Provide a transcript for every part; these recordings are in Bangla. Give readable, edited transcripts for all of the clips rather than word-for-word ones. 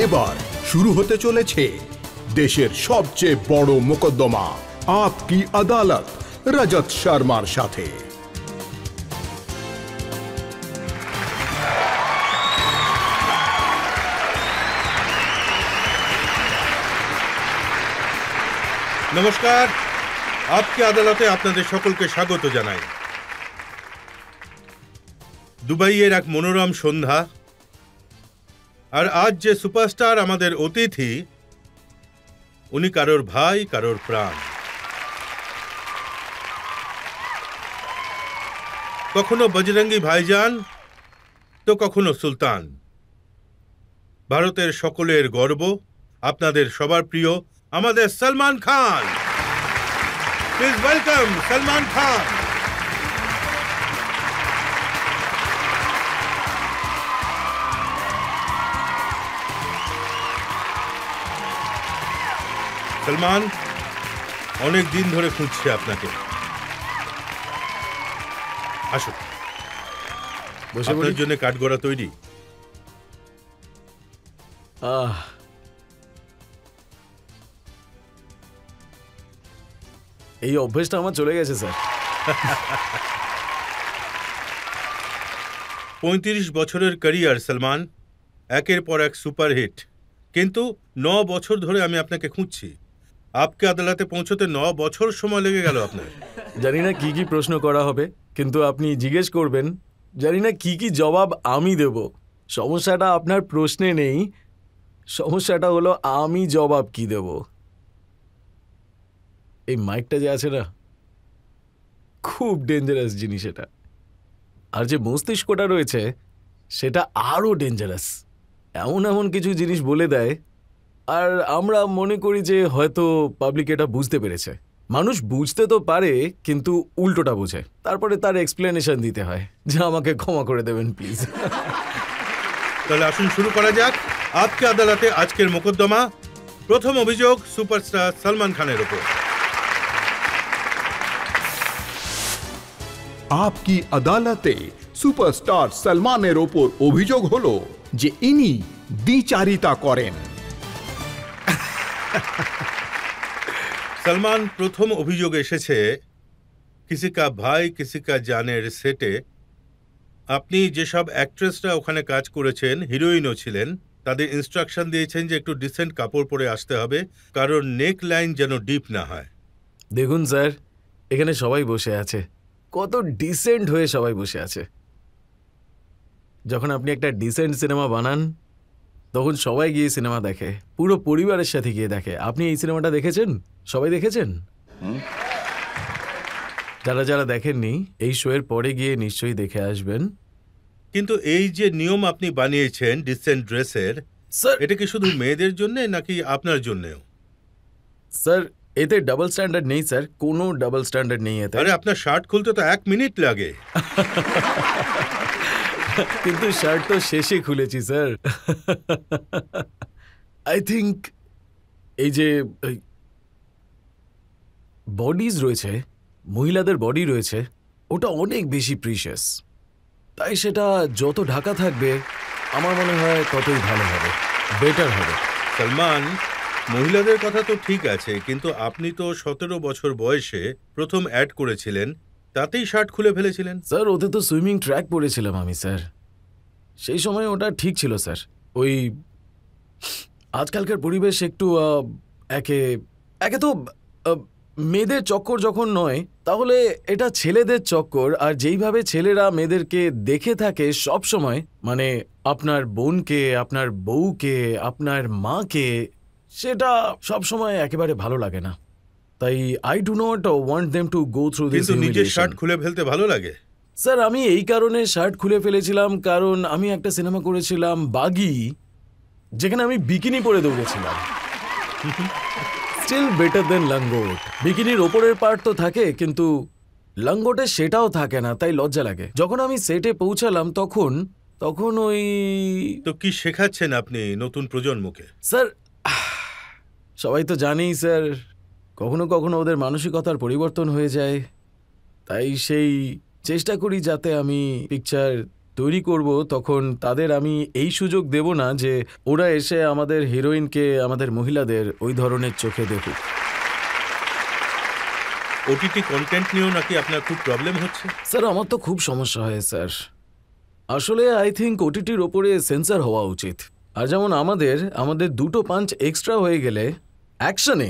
এবার শুরু হতে চলেছে দেশের সবচেয়ে বড় মোকদ্দমা আপ কি আদালত রজত শর্মার সাথে। নমস্কার, আপকি আদালতে আপনাদের সকলকে স্বাগত জানাই। দুবাইয়ের এক মনোরম সন্ধ্যা, আর আজ যে সুপারস্টার আমাদের অতিথি, উনি কারোর ভাই, কারোর প্রাণ। কখনো বজরঙ্গি ভাইজান তো কখনো সুলতান। ভারতের সকলের গর্ব, আপনাদের সবার প্রিয় আমাদের সলমান খান। Please welcome Salman Khan. সলমান, অনেক দিন ধরে খুঁজছে আপনাকে। আসুন, আপনার জন্য কাঠগড়া তৈরি। এই অভ্যেসটা আমার চলে গেছে স্যার। 35 বছরের ক্যারিয়ার সলমান, একের পর এক সুপারহিট। কিন্তু 9 বছর ধরে আমি আপনাকে খুঁজছি। আপকে আদালতে পৌঁছতে 9 বছর সময় লেগে গেল আপনার। জানি না কি কি প্রশ্ন করা হবে, কিন্তু আপনি জিজ্ঞেস করবেন, জানি না কি কি জবাব আমি দেব। সমস্যাটা আপনার প্রশ্নে নেই, সমস্যাটা হলো আমি জবাব কি দেব। এই মাইকটা যে আছে না, খুব ডেঞ্জারাস জিনিস এটা। আর যে মস্তিষ্কটা রয়েছে সেটা আরও ডেঞ্জারাস। এমন এমন কিছু জিনিস বলে দেয়, আর আমরা মনে করি যে হয়তো পাবলিক এটা বুঝতে পেরেছে। মানুষ বুঝতে তো পারে, কিন্তু উল্টোটা বোঝে। তারপরে তার এক্সপ্লেনেশন দিতে হয়, যা আমাকে ক্ষমা করে দেবেন প্লিজ। তাহলে আসুন শুরু করা যাক আপকে আদালতে আজকের মোকদ্দমা। প্রথম অভিযোগ সুপারস্টার সলমান খানের উপর। আপকি আদালতে সুপারস্টার সলমানের ওপর অভিযোগ হলো যে ইনি দ্বিচারিতা করেন। সলমান, প্রথম অভিযোগ এসেছে কিসি কা ভাই কিসি কা জানের সেটে। আপনি যেসব অ্যাক্ট্রেসরা ওখানে কাজ করেছেন, হিরোইনও ছিলেন, তাদের ইনস্ট্রাকশন দিয়েছেন যে একটু ডিসেন্ট কাপড় পরে আসতে হবে, কারণ নেক লাইন যেন ডিপ না হয়। দেখুন স্যার, এখানে সবাই বসে আছে, কত ডিসেন্ট হয়ে সবাই বসে আছে। যখন আপনি একটা ডিসেন্ট সিনেমা বানান, তখন সবাই গিয়ে সিনেমা দেখে, পুরো পরিবারের সাথে গিয়ে দেখে। আপনি এই সিনেমাটা দেখেছেন? সবাই দেখেছেন? যারা যারা দেখেননি, এই শোয়ের পরে গিয়ে নিশ্চয়ই দেখে আসবেন। কিন্তু এই যে নিয়ম আপনি বানিয়েছেন ডিসেন্ট ড্রেসের, স্যার, এটা কি শুধু মেয়েদের জন্য নাকি আপনার জন্যও? স্যার, এতে ডাবল স্ট্যান্ডার্ড নেই স্যার, কোনো ডাবল স্ট্যান্ডার্ড নেই এতে। আরে আপনার শার্ট খুলতে তো 1 মিনিট লাগে। কিন্তু শার্ট তো শেষে খুলেছি স্যার। আই থিঙ্ক এই যে বডিজ রয়েছে, মহিলাদের বডি রয়েছে, ওটা অনেক বেশি প্রিশিয়াস। তাই সেটা যত ঢাকা থাকবে আমার মনে হয় ততই ভালো হবে, বেটার হবে। সলমান, মহিলাদের কথা তো ঠিক আছে, কিন্তু আপনি তো 17 বছর বয়সে প্রথম অ্যাড করেছিলেন, তাতেই শার্ট খুলে ফেলেছিলেন। স্যার, ওতে তো সুইমিং ট্র্যাক পরেছিলাম আমি স্যার, সেই সময় ওটা ঠিক ছিল স্যার। ওই আজকালকার পরিবেশ একটু একে একে তো মেয়েদের চক্কর যখন নয়, তাহলে এটা ছেলেদের চক্কর। আর যেইভাবে ছেলেরা মেয়েদেরকে দেখে থাকে সব সময়, মানে আপনার বোনকে, আপনার বউকে, আপনার মাকে, সেটা সব সময় একেবারে ভালো লাগে না। তাই I do not want them to go through this. কিন্তু নিজের শার্ট খুলে ফেলতে ভালো লাগে। স্যার, আমি এই কারণে শার্ট খুলে ফেলেছিলাম, কারণ আমি একটা সিনেমা করেছিলাম বাগি, যেখানে আমি বিকিনি পরে দৌড়েছিলাম। স্টিল বেটার দেন লঙ্গোট। বিকিনির ওপরের পার্ট তো থাকে, কিন্তু লঙ্গোটে সেটাও থাকে না, তাই লজ্জা লাগে। যখন আমি সেটে পৌঁছালাম তখন ওই... তো কি শেখাচ্ছেন আপনি নতুন প্রজন্মকে? স্যার, সবাই তো জানেই স্যার, কখনো কখনো ওদের মানসিকতার পরিবর্তন হয়ে যায়। তাই সেই চেষ্টা করি যাতে আমি পিকচার তৈরি করব তখন তাদের আমি এই সুযোগ দেব না যে ওরা এসে আমাদের হিরোইনকে, আমাদের মহিলাদের ওই ধরনের চোখে দেখুক। ওটিটি কন্টেন্ট নিয়েও নাকি আপনার খুব প্রবলেম হচ্ছে? স্যার আমার তো খুব সমস্যা হয় স্যার। আসলে আই থিঙ্ক ওটিটির ওপরে সেন্সর হওয়া উচিত। আর যেমন আমাদের দুটো পাঞ্চ এক্সট্রা হয়ে গেলে অ্যাকশনে,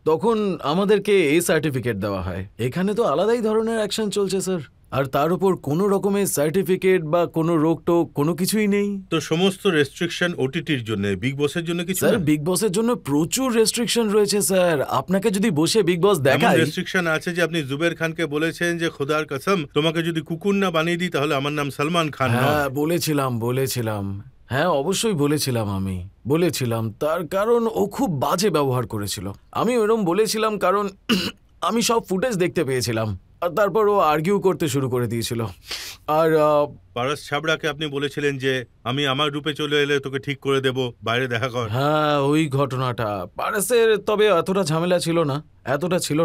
তখন আমাদেরকে এই সার্টিফিকেট দেওয়া হয়। এখানে তো আলাদাই ধরনের অ্যাকশন চলছে স্যার, আর তার উপর কোনো রকমের সার্টিফিকেট বা কোনো রোকটোক কোনো কিছুই নেই। তো সমস্ত রেস্ট্রিকশন ওটিটির জন্য, বিগ বসের জন্য কিছু স্যার না? বিগ বসের জন্য প্রচুর রেস্ট্রিকশন রয়েছে স্যার। আপনাকে যদি বসে বিগ বস এমন দেখায়, রেস্ট্রিকশন আছে যে আপনি জুবের খানকে বলেছেন যে খোদার কসম, তোমাকে যদি কুকুর না বানিয়ে দিই তাহলে আমার নাম সালমান খান নয়। হ্যাঁ বলেছিলাম, হ্যাঁ অবশ্যই বলেছিলাম, আমি বলেছিলাম। তার কারণ ও খুব বাজে ব্যবহার করেছিল। আমি ওরকম বলেছিলাম কারণ আমি সব ফুটেজ দেখতে পেয়েছিলাম, আর তারপর ও আর্গিউ করতে শুরু করে দিয়েছিল। আর পারস ছাবড়াকে আপনি বলেছিলেন যে আমি আমার রূপে চলে এলে তোকে ঠিক করে দেব, বাইরে দেখা কর। হ্যাঁ ওই ঘটনাটা পারসের তবে এতটা ঝামেলা ছিল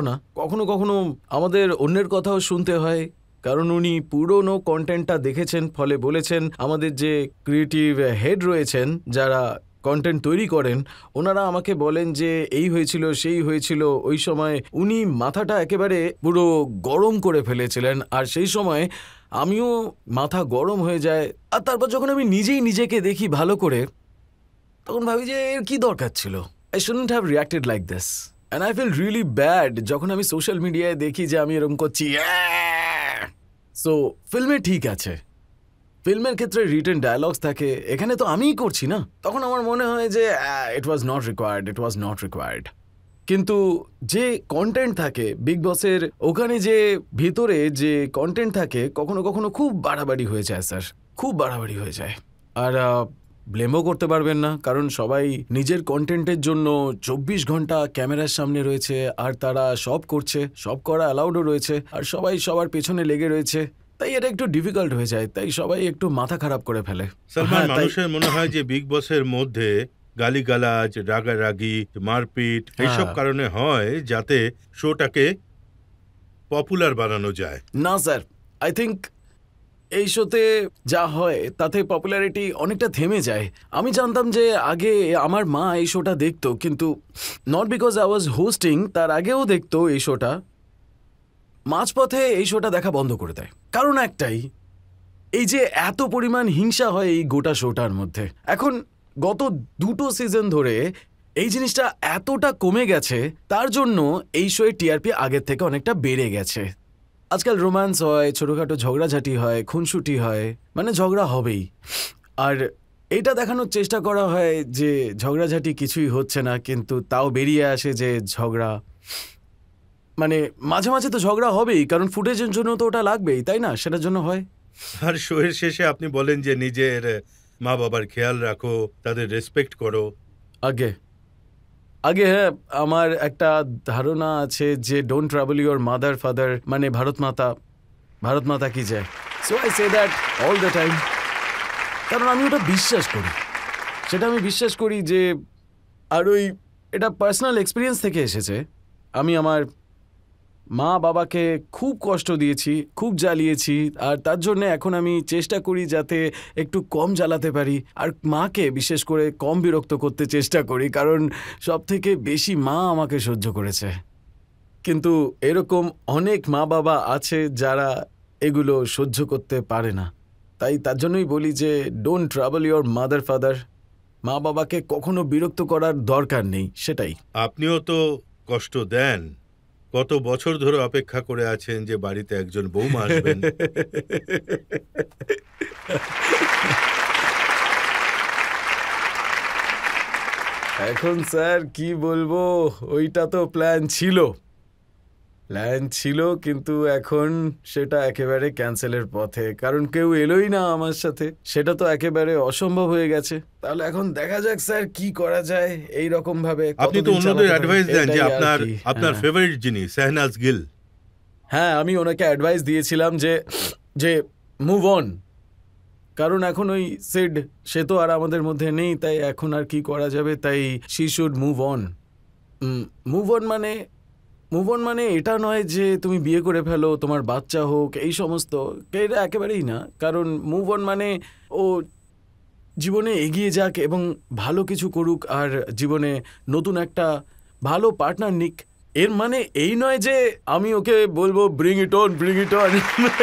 না। কখনো কখনো আমাদের অন্যের কথাও শুনতে হয়, কারণ উনি পুরনো কন্টেন্টটা দেখেছেন, ফলে বলেছেন আমাদের যে ক্রিয়েটিভ হেড রয়েছেন, যারা কন্টেন্ট তৈরি করেন, ওনারা আমাকে বলেন যে এই হয়েছিল সেই হয়েছিল। ওই সময় উনি মাথাটা একেবারে পুরো গরম করে ফেলেছিলেন, আর সেই সময় আমিও মাথা গরম হয়ে যায়। আর তারপর যখন আমি নিজেই নিজেকে দেখি ভালো করে, তখন ভাবি যে এর কি দরকার ছিল। I shouldn't have reacted like this, and I feel really bad যখন আমি সোশ্যাল মিডিয়ায় দেখি যে আমি এরকম করছি। সো ফিল্মে ঠিক আছে, ফিল্মের ক্ষেত্রে রিটেন ডায়ালগস থাকে, এখানে তো আমিই করছি না। তখন আমার মনে হয় যে ইট ওয়াজ নট রিকোয়ার্ড। কিন্তু যে কন্টেন্ট থাকে বিগ বসের, ওখানে যে ভিতরে যে কন্টেন্ট থাকে, কখনো কখনো খুব বাড়াবাড়ি হয়ে যায় স্যার, খুব বাড়াবাড়ি হয়ে যায়। আর ব্লেমও করতে পারবেন না, কারণ সবাই নিজের কন্টেন্টের জন্য 24 ঘন্টা ক্যামেরার সামনে রয়েছে, আর তারা সব করছে, সব করা অ্যালাউডও রয়েছে, আর সবাই সবার পেছনে লেগে রয়েছে। তাই এটা একটু ডিফিকাল্ট হয়ে যায়, তাই সবাই একটু মাথা খারাপ করে ফেলে। সালমান, হ্যাঁ, তাই মানুষের মনে হয় যে বিগ বসের মধ্যে গালিগালাজ, রাগারাগি, মারপিট এইসব হ্যাঁ। কারণে হয় যাতে শোটাকে পপুলার বানানো যায়। না স্যার, আই থিঙ্ক এই শোতে যা হয় তাতে পপুলারিটি অনেকটা থেমে যায়। আমি জানতাম যে আগে আমার মা এই শোটা দেখতো, কিন্তু not because I was hosting, তার আগেও দেখতো এই শোটা। মাঝপথে এই শোটা দেখা বন্ধ করে দেয়, কারণ একটাই, এই যে এত পরিমাণ হিংসা হয় এই গোটা শোটার মধ্যে। এখন গত 2টো সিজন ধরে এই জিনিসটা এতটা কমে গেছে, তার জন্য এই শোয়ের টিআরপি আগের থেকে অনেকটা বেড়ে গেছে। আজকাল রোম্যান্স হয়, ছোটখাটো ঝগড়াঝাটি হয়, খুনসুটি হয়, মানে ঝগড়া হবেই। আর এটা দেখানোর চেষ্টা করা হয় যে ঝগড়াঝাটি কিছুই হচ্ছে না, কিন্তু তাও বেরিয়ে আসে যে ঝগড়া, মানে মাঝে মাঝে তো ঝগড়া হবেই, কারণ ফুটেজের জন্য তো ওটা লাগবেই, তাই না? সেটার জন্য হয়। আর শোয়ের শেষে আপনি বলেন যে নিজের মা বাবার খেয়াল রাখো, তাদের রেসপেক্ট করো। আগে হ্যাঁ, আমার একটা ধারণা আছে যে don't travel your mother father, মানে ভারত মাতা কি যায়। So I say that all the time, কারণ আমি ওটা বিশ্বাস করি, সেটা আমি বিশ্বাস করি যে, আর ওই এটা পার্সোনাল এক্সপিরিয়েন্স থেকে এসেছে। আমি আমার মা বাবাকে খুব কষ্ট দিয়েছি, খুব জ্বালিয়েছি, আর তার জন্য এখন আমি চেষ্টা করি যাতে একটু কম জ্বালাতে পারি, আর মাকে বিশেষ করে কম বিরক্ত করতে চেষ্টা করি, কারণ সব থেকে বেশি মা আমাকে সহ্য করেছে। কিন্তু এরকম অনেক মা বাবা আছে যারা এগুলো সহ্য করতে পারে না, তাই তার জন্যই বলি যে don't travel your mother father. মা বাবাকে কখনো বিরক্ত করার দরকার নেই, সেটাই। আপনিও তো কষ্ট দেন, কত বছর ধরে অপেক্ষা করে আছেন যে বাড়িতে একজন বৌমা আসবেন। এখন স্যার কি বলবো, ওইটা তো প্ল্যান ছিল, কিন্তু এখন সেটা একেবারে ক্যান্সেলের পথে, কারণ কেউ এলোই না আমার সাথে, সেটা তো একেবারে অসম্ভব হয়ে গেছে। তাহলে এখন দেখা যাক স্যার কি করা যায় এই রকম ভাবে। আপনি তো অন্যদের অ্যাডভাইস দেন যে আপনার ফেভারিট যিনি শাহনাজ গিল। হ্যাঁ, আমি ওনাকে অ্যাডভাইস দিয়েছিলাম যে মুভ অন, কারণ এখন ওই সিড সে তো আর আমাদের মধ্যে নেই, তাই এখন আর কি করা যাবে, তাই শি শুড মুভ অন। মানে মুভ অন মানে এটা নয় যে তুমি বিয়ে করে ফেলো, তোমার বাচ্চা হোক, এই সমস্ত, এটা একেবারেই না। কারণ মুভ অন মানে ও জীবনে এগিয়ে যাক এবং ভালো কিছু করুক আর জীবনে নতুন একটা ভালো পার্টনার নিক। এর মানে এই নয় যে আমি ওকে বলবো ব্রিং ইট অন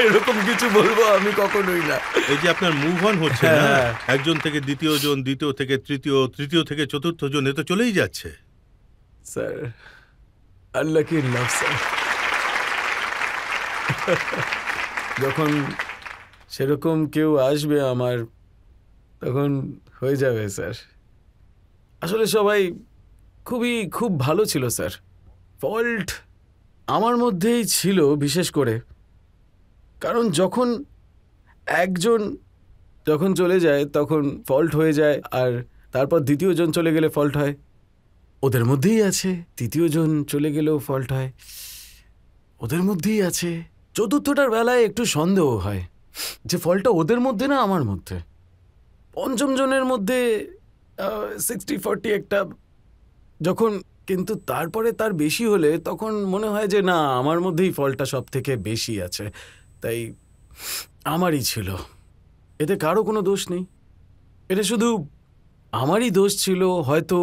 এরকম কিছু বলবো আমি কখনোই না। এই যে আপনার মুভ অন হচ্ছে না, হ্যাঁ। একজন থেকে দ্বিতীয় জন, দ্বিতীয় থেকে তৃতীয়, তৃতীয় থেকে চতুর্থ জন, এ তো চলেই যাচ্ছে। স্যার আনলাকি লাভ স্যার। যখন সেরকম কেউ আসবে আমার, তখন হয়ে যাবে স্যার। আসলে সবাই খুব ভালো ছিল স্যার। ফল্ট আমার মধ্যেই ছিল বিশেষ করে, কারণ যখন একজন যখন চলে যায় তখন ফল্ট হয়ে যায়, আর তারপর দ্বিতীয় জন চলে গেলে ফল্ট হয়। ওদের মধ্যেই আছে, তৃতীয় জন চলে গেলেও ফল্ট হয়, ওদের মধ্যেই আছে। চতুর্থটার বেলায় একটু সন্দেহ হয় যে ফলটা ওদের মধ্যে না আমার মধ্যে। পঞ্চম জনের মধ্যে 60-40 একটা যখন, কিন্তু তারপরে তার বেশি হলে তখন মনে হয় যে না, আমার মধ্যেই ফলটা সব থেকে বেশি আছে, তাই আমারই ছিল। এতে কারো কোনো দোষ নেই, এটা শুধু আমারই দোষ ছিল। হয়তো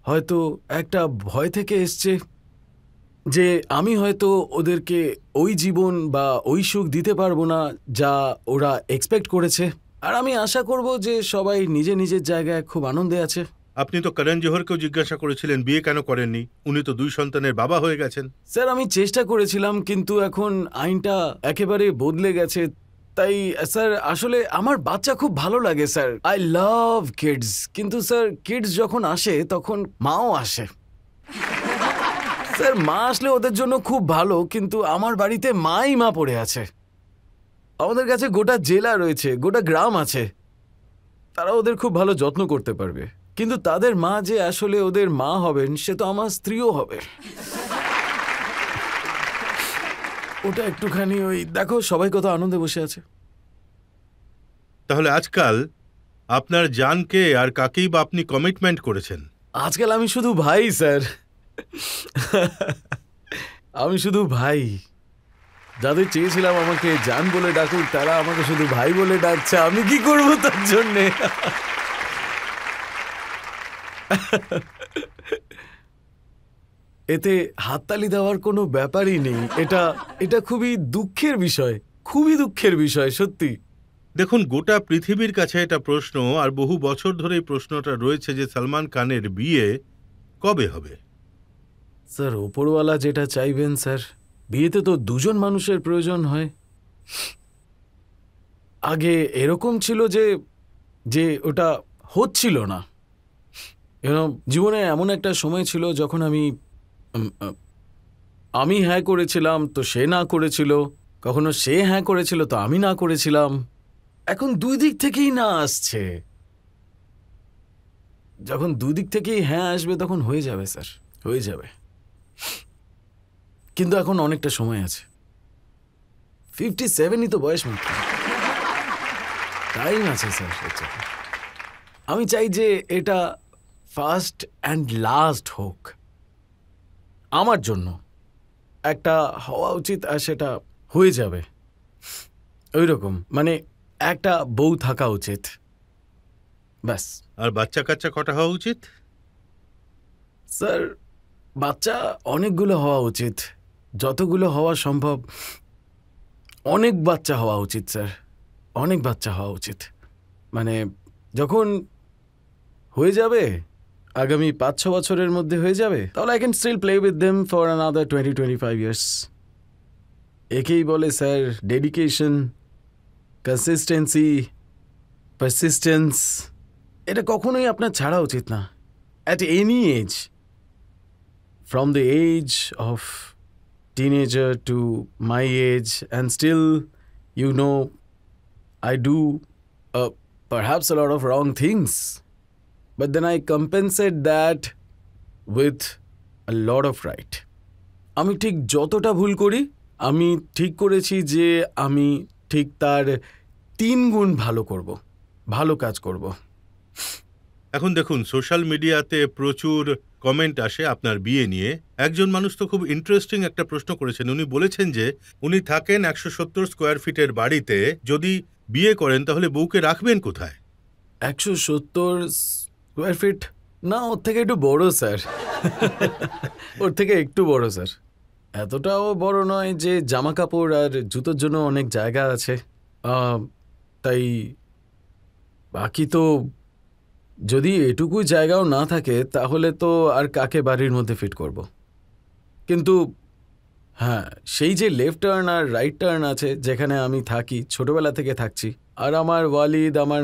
হয়তো একটা ভয় থেকে এসছে যে আমি হয়তো ওদেরকে ওই জীবন বা ওই সুখ দিতে পারবো না যা ওরা এক্সপেক্ট করেছে। আর আমি আশা করব যে সবাই নিজে নিজের জায়গায় খুব আনন্দে আছে। আপনি তো করণ জোহরকেও জিজ্ঞাসা করেছিলেন বিয়ে কেন করেননি, উনি তো 2 সন্তানের বাবা হয়ে গেছেন। স্যার আমি চেষ্টা করেছিলাম, কিন্তু এখন আইনটা একেবারে বদলে গেছে। তাই স্যার আসলে আমার বাচ্চা খুব ভালো লাগে স্যার, আই লাভ কিডস। কিন্তু স্যার কিডস যখন আসে তখন মাও আসে। স্যার মা আসলে ওদের জন্য খুব ভালো, কিন্তু আমার বাড়িতে মা পড়ে আছে। আমাদের কাছে গোটা জেলা রয়েছে, গোটা গ্রাম আছে, তারা ওদের খুব ভালো যত্ন করতে পারবে। কিন্তু তাদের মা যে আসলে ওদের মা হবেন সে তো আমার স্ত্রীও হবে। ওটা একটুখানি ওই দেখো সবাই কত আনন্দে বসে আছে। তাহলে আজকাল আপনার জানকে আর কাকেই বা আপনি কমিটমেন্ট করেছেন? আজকাল আমি শুধু ভাই স্যার, আমি শুধু ভাই। যাদের চেয়েছিলাম আমাকে জান বলে ডাকুক তারা আমাকে শুধু ভাই বলে ডাকছে, আমি কি করব তার জন্যে? এতে হাততালি দেওয়ার কোনো ব্যাপারই নেই। এটা খুবই দুঃখের বিষয়, খুবই দুঃখের বিষয় সত্যি। দেখুন, গোটা পৃথিবীর কাছে এটা প্রশ্ন, আর বহু বছর ধরে এই প্রশ্নটা রয়েছে যে সলমান খানের বিয়ে কবে হবে। স্যার ওপরওয়ালা যেটা চাইবেন স্যার। বিয়েতে তো দুজন মানুষের প্রয়োজন হয়। আগে এরকম ছিল যে ওটা হচ্ছিল না। জীবনে এমন একটা সময় ছিল যখন আমি হ্যাঁ করেছিলাম তো সে না করেছিল, কখনো সে হ্যাঁ করেছিল তো আমি না করেছিলাম। এখন দুই দিক থেকেই না আসছে। যখন দুই দিক থেকেই হ্যাঁ আসবে তখন হয়ে যাবে স্যার, হয়ে যাবে। কিন্তু এখন অনেকটা সময় আছে, 57ই তো বয়স মাত্র, টাইম আছে স্যার। আমি চাই যে এটা ফার্স্ট অ্যান্ড লাস্ট হোক। আমার জন্য একটা হওয়া উচিত, আর সেটা হয়ে যাবে ওই রকম। মানে একটা বউ থাকা উচিত, ব্যাস। আর বাচ্চা কাচ্চা কটা হওয়া উচিত? স্যার বাচ্চা অনেকগুলো হওয়া উচিত, যতগুলো হওয়া সম্ভব। অনেক বাচ্চা হওয়া উচিত স্যার, অনেক বাচ্চা হওয়া উচিত। মানে যখন হয়ে যাবে আগামী 5-6 বছরের মধ্যে হয়ে যাবে, তাহলে I can still play with them for another 20-25 years. একেই বলে স্যার ডেডিকেশন, কনসিস্টেন্সি, পারসিস্টেন্স। এটা কখনোই আপনার ছাড়া উচিত না, at any age, from the age of teenager to my age. And still, I do perhaps a lot of wrong things, but then I compensate that with a lot of right. আমি ঠিক যতটা ভুল করি আমি ঠিক করেছি যে আমি ঠিক তার 3 গুণ ভালো করব, ভালো কাজ করব। এখন দেখুন, সোশ্যাল মিডিয়াতে প্রচুর কমেন্ট আসে আপনার বিয়ে নিয়ে। একজন মানুষ তো খুব ইন্টারেস্টিং একটা প্রশ্ন করেছেন। উনি বলেছেন যে উনি থাকেন 170 স্কোয়ার ফিটের বাড়িতে, যদি বিয়ে করেন তাহলে বউকে রাখবেন কোথায়? 170 স্কোয়ার ফিট না, ওর থেকে একটু বড় স্যার। ওর থেকে একটু বড় স্যার, এতটাও বড় নয় যে জামা কাপড় আর জুতোর জন্য অনেক জায়গা আছে। তাই বাকি তো যদি এটুকু জায়গাও না থাকে তাহলে তো আর কাকে বাড়ির মধ্যে ফিট করব। কিন্তু হ্যাঁ, সেই যে লেফট টার্ন আর রাইট টার্ন আছে যেখানে আমি থাকি, ছোটবেলা থেকে থাকছি, আর আমার ওয়ালিদ, আমার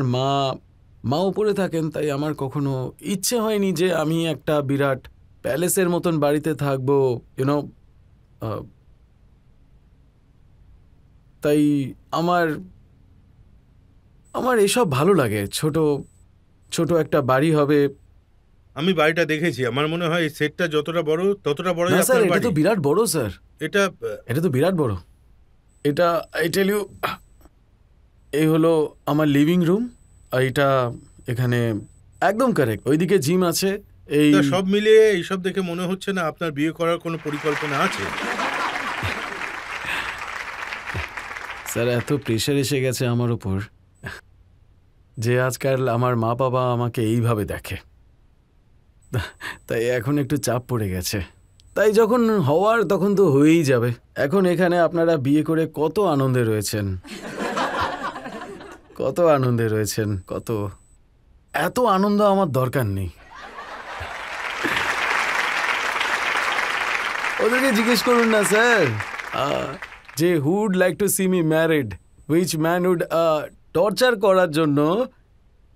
মা উপরে থাকেন, তাই আমার কখনো ইচ্ছে হয়নি যে আমি একটা বিরাট প্যালেসের মতন বাড়িতে থাকবো, ইউনো। তাই আমার এসব ভালো লাগে। ছোট ছোট একটা বাড়ি হবে। আমি বাড়িটা দেখেছি, আমার মনে হয় এই সেটটা যতটা বড় ততটা বড় না স্যার, আপনার এটা বাড়ি। তো বিরাট বড় স্যার, এটা এটা তো বিরাট বড়। এটা আই টেল ইউ, এই হলো আমার লিভিং রুম, আর এটা এখানে একদম কারেক্ট। ওইদিকে জিম আছে। এই তা সব মিলিয়ে এইসব দেখে মনে হচ্ছে না আপনার বিয়ে করার কোনো পরিকল্পনা আছে। স্যার, এত প্রেশার এসে গেছে আমার উপর যে আজকাল আমার মা বাবা আমাকে এইভাবে দেখে, তাই এখন একটু চাপ পড়ে গেছে। তাই যখন হওয়ার তখন তো হয়েই যাবে। এখন এখানে আপনারা বিয়ে করে কত আনন্দে রয়েছেন, কত আনন্দে রয়েছেন, কত। এত আনন্দ আমার দরকার নেই। ওদেরকে জিজ্ঞেস করুন না স্যার যে who would like to see me married, which man would torture করার জন্য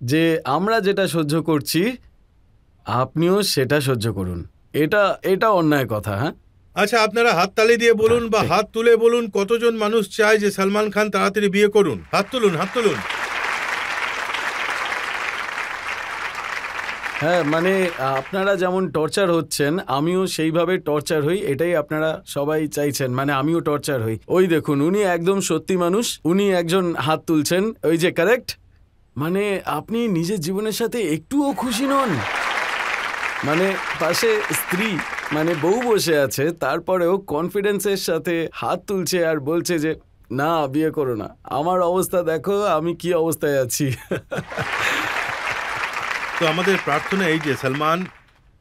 যে আমরা যেটা সহ্য করছি আপনিও সেটা সহ্য করুন। এটা অন্যায় কথা। হ্যাঁ, আচ্ছা, আপনারা হাততালি দিয়ে বলুন বা হাত তুলে বলুন কতজন মানুষ চায় যে সলমান খান তাড়াতাড়ি বিয়ে করুন। হাত তুলুন, হাত তুলুন। হ্যাঁ, মানে আপনারা যেমন টর্চার হচ্ছেন আমিও সেইভাবে টর্চার হই, এটাই আপনারা সবাই চাইছেন। মানে আমিও টর্চার হই। ওই দেখুন, উনি একদম সত্যি মানুষ, উনি একজন হাত তুলছেন, ওই যে কারেক্ট। মানে আপনি নিজের জীবনের সাথে একটুও খুশি নন? মানে পাশে স্ত্রী, মানে বউ বসে আছে, তারপরেও কনফিডেন্সের সাথে হাত তুলছে আর বলছে যে না, বিয়ে করো না। আমার অবস্থা দেখো, আমি কি অবস্থায় আছি। তো আমাদের প্রার্থনা এই যে সলমান,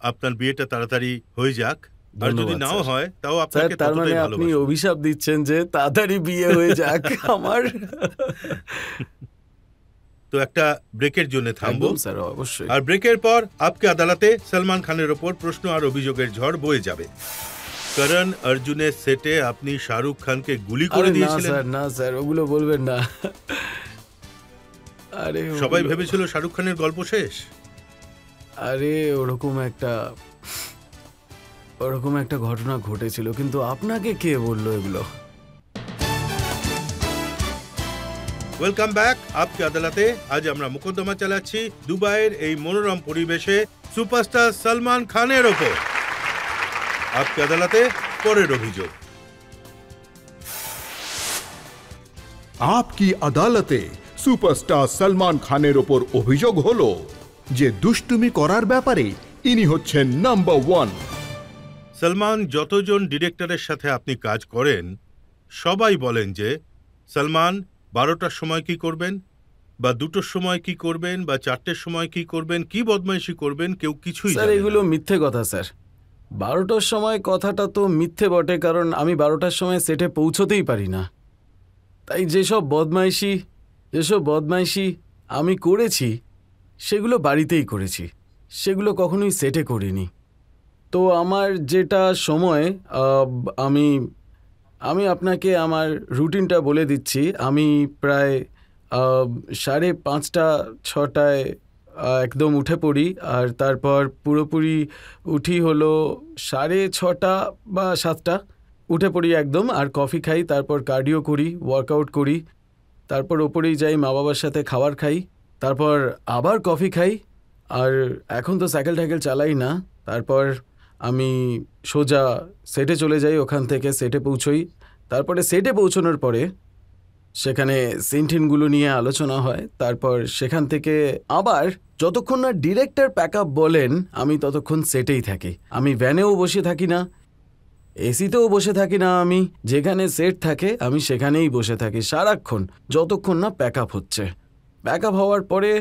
আপনার বিয়েটা তাড়াতাড়ি হয়ে যাক, আর যদি নাও হয় তাও আপনাকে তার মানে ততটাই আপনি ভালোবাসি। অভিশাপ দিচ্ছেন যে তাড়াতাড়ি বিয়ে হয়ে যাক আমার। তো একটা ব্রেকের জন্য থামবো একদম স্যার, অবশ্যই। আর ব্রেকের পর আপকে আদালতে সলমান খানের ওপর প্রশ্ন আর অভিযোগের ঝড় বয়ে যাবে। করণ অর্জুনের সেটে আপনি শাহরুখ খানকে গুলি করে আরে না দিয়েছিলেন। স্যার, না স্যার, ওগুলো বলবেন না। আরে সবাই ভেবেছিল শাহরুখ খানের গল্প শেষ। আরে ওরকম একটা ঘটনা ঘটেছিল, কিন্তু আপনাকে কে বললো এগুলো? ওয়েলকাম ব্যাক আপকে আদালতে। আজ আমরা মোকদ্দমা চালাচ্ছি দুবাইয়ের এই মনোরম পরিবেশে সুপারস্টার সলমান খানের ওপর। আপকে আদালতে পরের অভিযোগ। আপকি আদালতে সুপারস্টার সলমান খানের ওপর অভিযোগ হলো যে দুষ্টুমি করার ব্যাপারে ইনি হচ্ছেন নাম্বার 1। সলমান, যতজন ডিরেক্টরের সাথে আপনি কাজ করেন সবাই বলেন যে সলমান 12টার সময় কি করবেন, বা 2টোর সময় কি করবেন, বা 4টের সময় কি করবেন, কি বদমাইশি করবেন, কেউ কিছুই স্যার জানে এগুলো না। মিথ্যে কথা স্যার। 12টার সময় কথাটা তো মিথ্যে বটে, কারণ আমি 12টার সময় সেটে পৌঁছতেই পারি না। তাই যেসব বদমাইশি আমি করেছি সেগুলো বাড়িতেই করেছি, সেগুলো কখনোই সেটে করিনি। তো আমার যেটা সময়, আমি আপনাকে আমার রুটিনটা বলে দিচ্ছি। আমি প্রায় 5:30 6টায় একদম উঠে পড়ি, আর তারপর পুরোপুরি উঠি হলো 6:30 বা 7টা, উঠে পড়ি একদম, আর কফি খাই, তারপর কার্ডিও করি, ওয়ার্কআউট করি, তারপর ওপরেই যাই, মা বাবার সাথে খাবার খাই, তারপর আবার কফি খাই, আর এখন তো সাইকেল টাইকেল চালাই না। তারপর আমি সোজা সেটে চলে যাই, ওখান থেকে সেটে পৌঁছোই। তারপরে সেটে পৌঁছানোর পরে সেখানে সিনটিনগুলো নিয়ে আলোচনা হয়, তারপর সেখান থেকে আবার যতক্ষণ না ডিরেক্টর প্যাক আপ বলেন আমি ততক্ষণ সেটেই থাকি। আমি ভ্যানেও বসে থাকি না, এসিতেও বসে থাকি না, আমি যেখানে সেট থাকে আমি সেখানেই বসে থাকি সারাক্ষণ, যতক্ষণ না প্যাক আপ হচ্ছে। প্যাক আপ হওয়ার পরে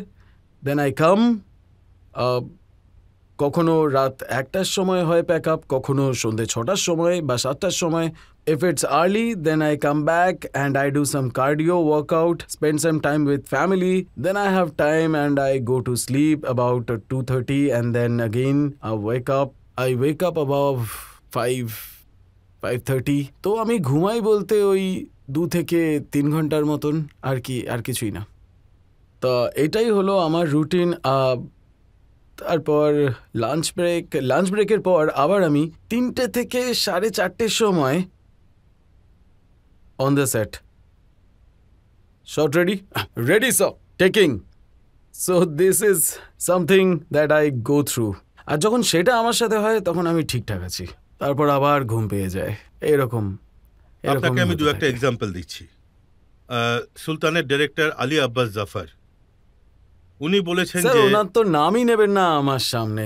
দেন আই কাম। কখনো রাত 1টার সময় হয় প্যাক আপ, কখনো সন্ধ্যে 6টার সময় বা 7টার সময়। If it's early, then I come back and I do some cardio workout, spend some time with family. Then I have time and I go to sleep about 2:30 and then again I wake up. I wake up above 5:30. তো আমি ঘুমাই বলতে ওই 2 থেকে 3 ঘন্টার মতন, আর কিছুই না। তো এটাই হলো আমার রুটিন। তারপর লাঞ্চ ব্রেকের পর আবার আমি 3টে থেকে 4:30 সময় on the set. Shot ready? Ready, sir. Taking. So this is something that I go through. আর যখন সেটা আমার সাথে হয় তখন আমি ঠিকঠাক আছি, তারপর আবার ঘুম পেয়ে যায়। এরকম আপনাকে আমি দু একটা এক্সাম্পল দিচ্ছি। সুলতানের ডাইরেক্টর আলী আব্বাস জাফর, উনি বলেছেন স্যার যে ওনার তো নামই নেবেন না আমার সামনে,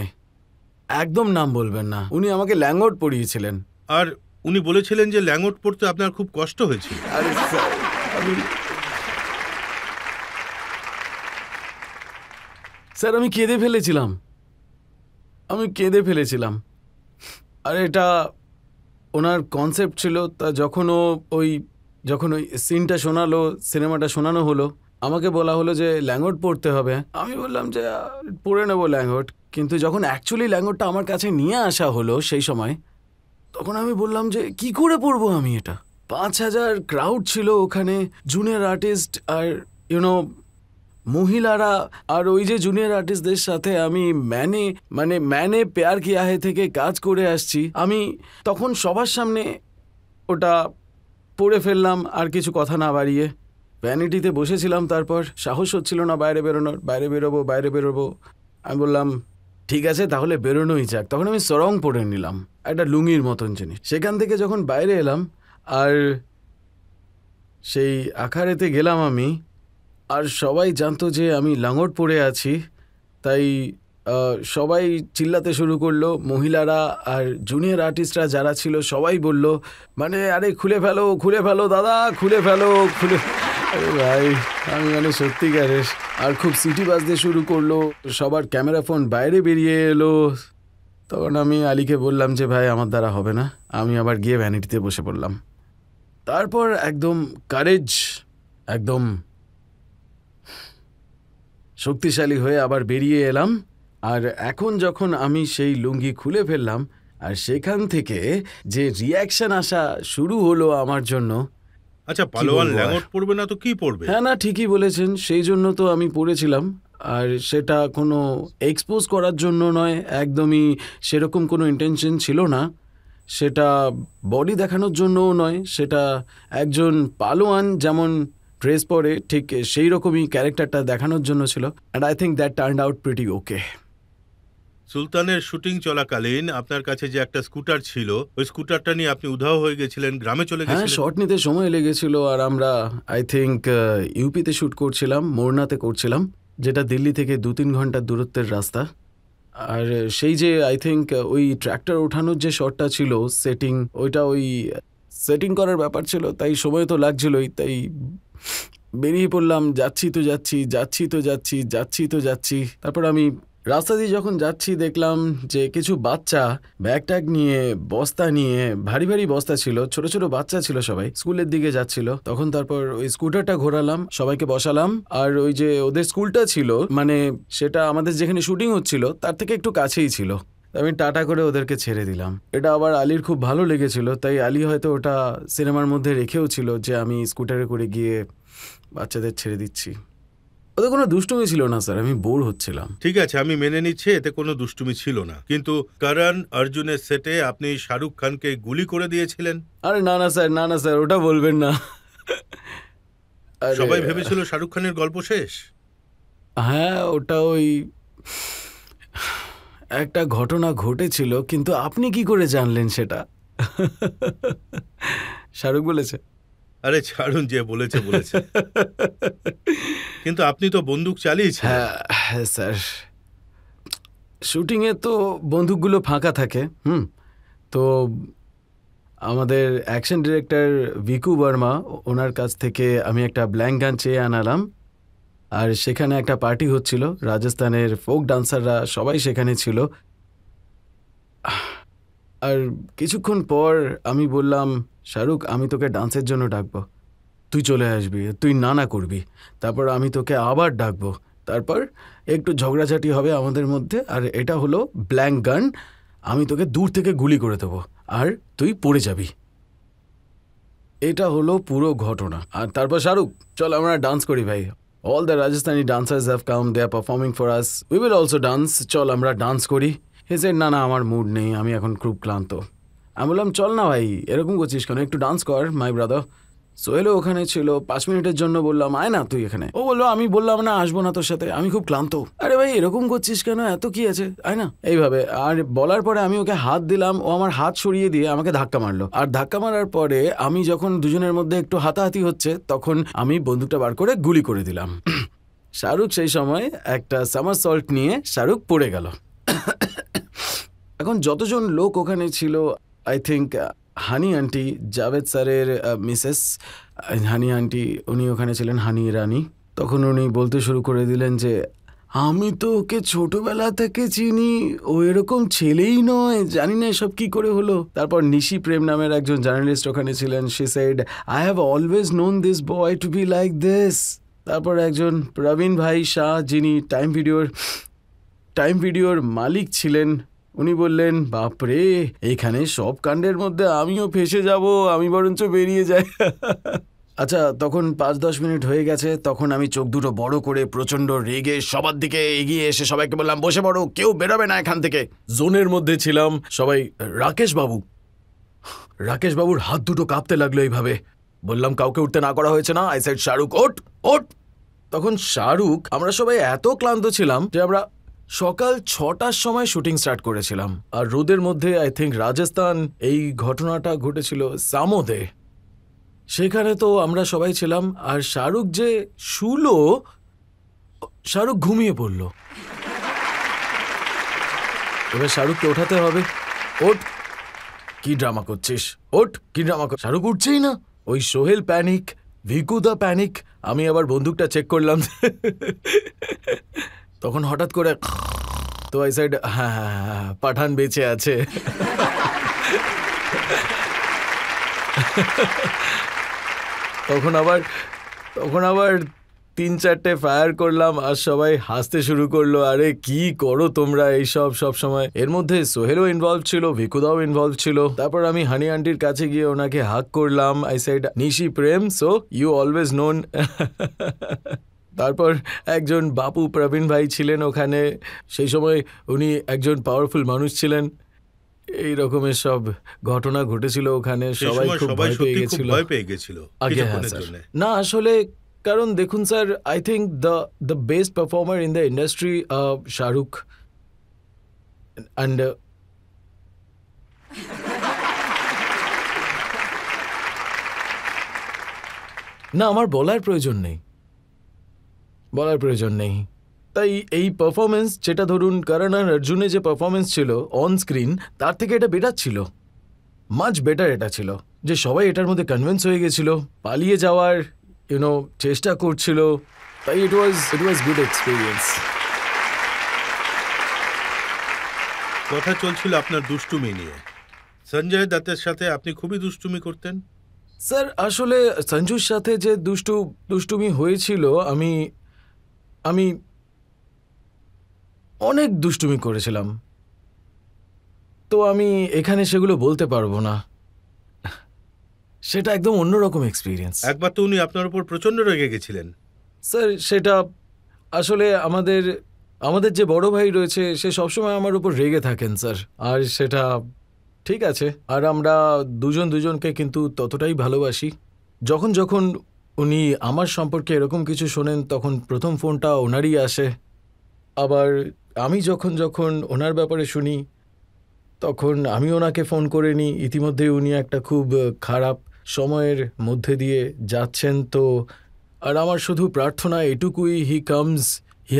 একদম নাম বলবেন না। উনি আমাকে ল্যাঙ্গট পড়িয়েছিলেন। আর উনি বলেছিলেন যে ল্যাঙ্গট পড়তে আপনার খুব কষ্ট হয়েছিল। আরে স্যার আমি কেঁদে ফেলেছিলাম। আর এটা ওনার কনসেপ্ট ছিল। তা যখন ওই সিনটা শোনালো, সিনেমাটা শোনানো হলো, আমাকে বলা হলো যে ল্যাঙ্গট পড়তে হবে। আমি বললাম যে পড়ে নেবো ল্যাঙ্গট। কিন্তু যখন অ্যাকচুয়ালি ল্যাঙ্গটটা আমার কাছে নিয়ে আসা হলো সেই সময়, তখন আমি বললাম যে কি করে পড়বো আমি এটা। 5,000 ক্রাউড ছিল ওখানে, জুনিয়র আর্টিস্ট আর মহিলারা। আর ওই যে জুনিয়র আর্টিস্টদের সাথে আমি ম্যানে প্যার কিয়া হে থেকে কাজ করে আসছি। আমি তখন সবার সামনে ওটা পড়ে ফেললাম আর কিছু কথা না বাড়িয়ে। ভ্যানিটিতে বসেছিলাম, তারপর সাহস হচ্ছিল না বাইরে বেরোনোর। বাইরে বেরোবো। আমি বললাম ঠিক আছে তাহলে বেরোনোই যাক। তখন আমি সরং পরে নিলাম, একটা লুঙ্গির মতন জিনিস। সেখান থেকে যখন বাইরে এলাম আর সেই আখাড়েতে গেলাম আমি, আর সবাই জানতো যে আমি লাঙ্গট পরে আছি, তাই সবাই চিল্লাতে শুরু করলো। মহিলারা আর জুনিয়র আর্টিস্টরা যারা ছিল সবাই বলল আরে খুলে ফেলো দাদা, খুলে ফেলো। আরে ভাই আমি সত্যিকারের। আর খুব সিটি বাজতে শুরু করলো, সবার ক্যামেরা ফোন বাইরে বেরিয়ে এলো। তখন আমি আলীকে বললাম যে ভাই আমার দ্বারা হবে না। আমি আবার গিয়ে ভ্যানিটিতে বসে পড়লাম। তারপর একদম কারেজ, একদম শক্তিশালী হয়ে আবার বেরিয়ে এলাম। আর এখন যখন আমি সেই লুঙ্গি খুলে ফেললাম আর সেখান থেকে যে রিয়াকশন আসা শুরু হলো আমার জন্য। আচ্ছা, পালোয়ান ল্যাঙ্গট পড়বে না তো কি পড়বে? হ্যাঁ না, ঠিকই বলেছেন, সেই জন্য তো আমি পড়েছিলাম। আর সেটা কোনো এক্সপোজ করার জন্য নয়, একদমই সেরকম কোনো ইন্টেনশন ছিল না। সেটা বডি দেখানোর জন্যও নয়, সেটা একজন পালোয়ান যেমন ড্রেস পরে ঠিক সেই রকমই ক্যারেক্টারটা দেখানোর জন্য ছিল। And I think that turned out pretty okay. সুলতানের শুটিং চলাকালীন আপনার কাছে যে একটা স্কুটার ছিল, ওই স্কুটারটা নিয়ে আপনি উধাও হয়ে গেছিলেন, গ্রামে চলে হ্যাঁ, গেছিলেন। শর্ট নিতে সময় লেগেছিল। আর আমরা আই থিঙ্ক ইউপিতে শ্যুট করছিলাম, মোরনাতে করছিলাম, যেটা দিল্লি থেকে 2-3 ঘন্টার দূরত্বের রাস্তা। আর সেই যে আই থিঙ্ক ওই ট্র্যাক্টর ওঠানোর যে শটটা ছিল, ওই সেটিং করার ব্যাপার ছিল, তাই সময় তো লাগছিলই। তাই বেরিয়ে পড়লাম, যাচ্ছি তো যাচ্ছি। তারপর আমি রাস্তা দিয়ে যখন যাচ্ছি দেখলাম যে কিছু বাচ্চা ব্যাগ ট্যাগ নিয়ে, বস্তা নিয়ে, ভারী ভারী বস্তা ছিল, ছোট ছোট বাচ্চা ছিল, সবাই স্কুলের দিকে যাচ্ছিল। তখন তারপর ওই স্কুটারটা ঘোরালাম, সবাইকে বসালাম। আর ওই যে ওদের স্কুলটা ছিল, সেটা আমাদের যেখানে শুটিং হচ্ছিল তার থেকে একটু কাছেই ছিল। আমি টাটা করে ওদেরকে ছেড়ে দিলাম। এটা আবার আলীর খুব ভালো লেগেছিল, তাই আলী হয়তো ওটা সিনেমার মধ্যে রেখেও ছিল যে আমি স্কুটারে করে গিয়ে বাচ্চাদের ছেড়ে দিচ্ছি। ওদের কোনো দুষ্টুমি ছিল না স্যার, আমি বোর হচ্ছিলাম। ঠিক আছে, আমি মেনে নিচ্ছি এতে কোনো দুষ্টুমি ছিল না, কিন্তু করণ অর্জুনের সেটে আপনি শাহরুখ খানকে গুলি করে দিয়েছিলেন। আরে না স্যার, ওটা বলবেন না। সবাই ভেবেছিল শাহরুখ খানের গল্প শেষ। হ্যাঁ, ওটা ওই একটা ঘটনা ঘটেছিল, কিন্তু আপনি কি করে জানলেন সেটা? শাহরুখ বলেছে। আরে ছাড়ুন, যে বলেছে বলেছে। কিন্তু আপনি তো বন্দুক চালিয়েছেন। হ্যাঁ স্যার, শুটিংয়ে তো বন্দুকগুলো ফাঁকা থাকে। তো আমাদের অ্যাকশন ডিরেক্টর ভিকু বর্মা, ওনার কাছ থেকে আমি একটা ব্ল্যাঙ্ক গান চেয়ে আনালাম। আর সেখানে একটা পার্টি হচ্ছিল, রাজস্থানের ফোক ডান্সাররা সবাই সেখানে ছিল। আর কিছুক্ষণ পর আমি বললাম, শাহরুখ আমি তোকে ডান্সের জন্য ডাকবো, তুই চলে আসবি, তুই না করবি। তারপর আমি তোকে আবার ডাকবো, তারপর একটু ঝগড়াঝাটি হবে আমাদের মধ্যে। আর এটা হলো ব্ল্যাঙ্ক গান, আমি তোকে দূর থেকে গুলি করে দেবো আর তুই পড়ে যাবি। এটা হলো পুরো ঘটনা। আর তারপর শাহরুখ, চল আমরা ডান্স করি ভাই, all the Rajasthani dancers have come, they are performing for us, we will also dance, চল আমরা ডান্স করি। হে সেড না আমার মুড নেই, আমি এখন খুব ক্লান্ত। আমি বললাম চল না ভাই, এরকম করছিস কেন, একটু ডান্স কর মাই ব্রাদার। সোহেলও ওখানে ছিল, 5 মিনিটের জন্য বললাম আয় না তুই এখানে। ও বললো আমি বললাম না আসবো না তোর সাথে, আমি খুব ক্লান্ত। আরে ভাই এরকম করছিস কেন, এত কি আছে, আয় না, এইভাবে। আর বলার পরে আমি ওকে হাত দিলাম, ও আমার হাত সরিয়ে দিয়ে আমাকে ধাক্কা মারলো। আর ধাক্কা মারার পরে আমি যখন দুজনের মধ্যে একটু হাতাহাতি হচ্ছে, তখন আমি বন্দুকটা বার করে গুলি করে দিলাম। শাহরুখ সেই সময় একটা সামার সল্ট নিয়ে শাহরুখ পড়ে গেল। এখন যতজন লোক ওখানে ছিল, I think honey aunty, Javed স্যারের মিসেস হানি আন্টি, উনি ওখানে ছিলেন, হানি রানী। তখন উনি বলতে শুরু করে দিলেন যে আমি তো ওকে ছোটবেলা থেকে চিনি, ও এরকম ছেলেই নয়, জানি না এসব কি করে হলো। তারপর নিশি প্রেম নামের একজন জার্নালিস্ট ওখানে ছিলেন, she said I have always known this boy to be like this. তারপর একজন প্রবীণ ভাই শাহ, যিনি টাইম ভিডিওর মালিক ছিলেন, উনি বললেন বাপরে এখানে সব কাণ্ডের মধ্যে আমিও ফেসে যাব, আমি বরঞ্চ বেরিয়ে যাই। আচ্ছা তখন 5-10 মিনিট হয়ে গেছে, তখন আমি চোখ দুটো বড় করে প্রচন্ড রেগে সবার দিকে এগিয়ে এসে সবাইকে বললাম বসে পড়ো, কেউ বেরোবে না এখান থেকে। জোনের মধ্যে ছিলাম সবাই। রাকেশ বাবুর হাত দুটো কাঁপতে লাগলো এইভাবে। বললাম কাউকে উঠতে না করা হয়েছে না, আই সেড শাহরুখ ওঠ। তখন শাহরুখ, আমরা সবাই এত ক্লান্ত ছিলাম যে আমরা সকাল 6টার সময় শুটিং স্টার্ট করেছিলাম। আর রোদের মধ্যে, আই থিঙ্ক রাজস্থান, এই ঘটনাটা ঘটেছিল সামোদে, সেখানে তো আমরা সবাই ছিলাম। আর শাহরুখ যে শুলো, শাহরুখ ঘুমিয়ে পড়ল। এবার শাহরুখকে ওঠাতে হবে, ওঠ, কি ড্রামা করছিস, ওঠ, কি ড্রামা কর। শাহরুখ উঠছেই না। ওই সোহেল প্যানিক, ভিকু দা প্যানিক, আমি আবার বন্দুকটা চেক করলাম। তখন হঠাৎ করে তো আই সাইড হ্যাঁ পাঠান বেঁচে আছে। তখন আবার 3-4টে ফায়ার করলাম আর সবাই হাসতে শুরু করলো, আরে কি করো তোমরা এইসব সব সময়। এর মধ্যে সোহেলও ইনভলভ ছিল, ভিকুদাও ইনভলভ ছিল। তারপর আমি হানি আন্টির কাছে গিয়ে ওনাকে হাগ করলাম, I said Nishi Prem, so you always known. তারপর একজন বাপু প্রবীণ ভাই ছিলেন ওখানে, সেই সময় উনি একজন পাওয়ারফুল মানুষ ছিলেন। এই রকমের সব ঘটনা ঘটেছিল ওখানে, সবাই খুব ভয় পেয়ে গেছিল। না আসলে কারণ দেখুন sir, I think the best performer in the industry Shahrukh. And না আমার বলার প্রয়োজন নেই। তাই এই পারফরমেন্স, যেটা ধরুন করণ আর অর্জুনে যে পারফরমেন্স ছিল অন স্ক্রিন, তার থেকে এটা বেটার ছিল, মাচ বেটার এটা ছিল, যে সবাই এটার মধ্যে কনভিন্স হয়ে গেছিল, পালিয়ে যাওয়ার চেষ্টা করছিল। তাই ইট ওয়াজ গুড এক্সপিরিয়েন্স। কথা চলছিল আপনার দুষ্টুমি নিয়ে। সঞ্জয় দত্তের সাথে আপনি খুবই দুষ্টুমি করতেন। স্যার আসলে সঞ্জুর সাথে যে দুষ্টুমি হয়েছিল, আমি অনেক দুষ্টুমি করেছিলাম, তো আমি এখানে সেগুলো বলতে পারবো না। সেটা একদম অন্যরকম এক্সপিরিয়েন্স। একবার তো উনি আপনার উপর প্রচন্ড রেগে গেছিলেন। স্যার সেটা আসলে আমাদের যে বড় ভাই রয়েছে, সে সবসময় আমার উপর রেগে থাকেন স্যার, আর সেটা ঠিক আছে। আর আমরা দুজনকে কিন্তু ততটাই ভালোবাসি। যখন উনি আমার সম্পর্কে এরকম কিছু শোনেন, তখন প্রথম ফোনটা ওনারই আসে। আবার আমি যখন ওনার ব্যাপারে শুনি, তখন আমি ওনাকে ফোন করে নিই। ইতিমধ্যে উনি একটা খুব খারাপ সময়ের মধ্যে দিয়ে যাচ্ছেন। তো আর আমার শুধু প্রার্থনা এটুকুই, he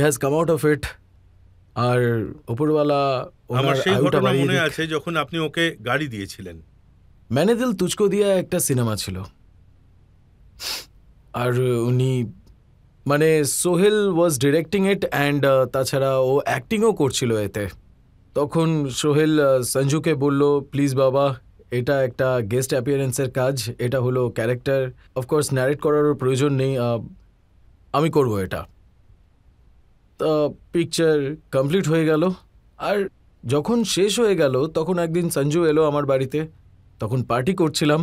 has come out of it. আর ওপরওয়ালা আমার ওনার সেই আয়ুটা ঘটনা বাড়িয়ে মনে দিক। আছে যখন আপনি ওকে গাড়ি দিয়েছিলেন। मैंने दिल तुझको दिया একটা সিনেমা ছিল, আর উনি মানে সোহেল ওয়াজ ডিরেক্টিং ইট অ্যান্ড তাছাড়া ও অ্যাক্টিংও করছিল এতে। তখন সোহেল সঞ্জুকে বলল, প্লিজ বাবা, এটা একটা গেস্ট অ্যাপিয়ারেন্সের কাজ, এটা হলো ক্যারেক্টার, অফকোর্স ন্যারেট করারও প্রয়োজন নেই, আমি করব এটা। তা পিকচার কমপ্লিট হয়ে গেল। আর যখন শেষ হয়ে গেল তখন একদিন সঞ্জু এলো আমার বাড়িতে, তখন পার্টি করছিলাম।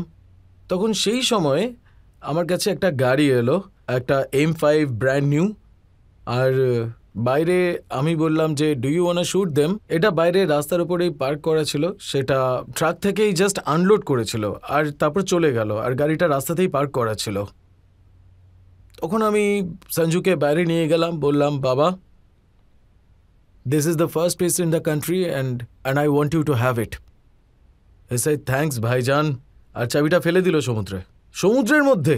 তখন সেই সময় আমার কাছে একটা গাড়ি এলো, একটা M5 ব্র্যান্ড নিউ। আর বাইরে আমি বললাম যে do you want shoot them. এটা বাইরে রাস্তার উপরেই পার্ক করা ছিল, সেটা ট্রাক থেকেই জাস্ট আনলোড করেছিল আর তারপর চলে গেল, আর গাড়িটা রাস্তাতেই পার্ক করা ছিল। তখন আমি সঞ্জুকে বাইরে নিয়ে গেলাম, বললাম বাবা, this is the first place in the country and I want you to have it. He said thanks ভাইজান, আর চাবিটা ফেলে দিল সমুদ্রের মধ্যে।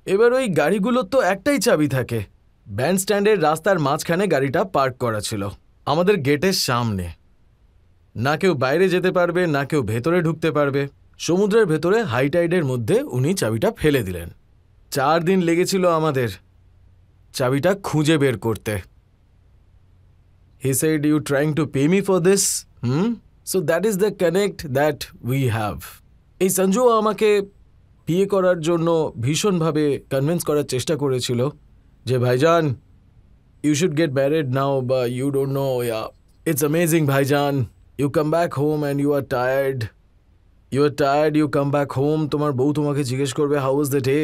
এবার ওই গাড়িগুলোর তো একটাই চাবি থাকে। ব্যান্ডস্ট্যান্ডের রাস্তার মাঝখানে গাড়িটা পার্ক করা ছিল, আমাদের গেটের সামনে। না কেউ বাইরে যেতে পারবে, না কেউ ভেতরে ঢুকতে পারবে। সমুদ্রের ভেতরে হাই টাইডের মধ্যে উনি চাবিটা ফেলে দিলেন। 4 দিন লেগেছিল আমাদের চাবিটা খুঁজে বের করতে। He said, you trying to pay me for this? So that is the connect that we have. এই সঞ্জু আমাকে বিয়ে করার জন্য ভীষণভাবে কনভিন্স করার চেষ্টা করেছিল যে ভাইজান, you should get married now, বা you don't know, it's amazing ভাইজান, you come back home and you are tired, you come back home, তোমার বউ তোমাকে জিজ্ঞেস করবে how was the day,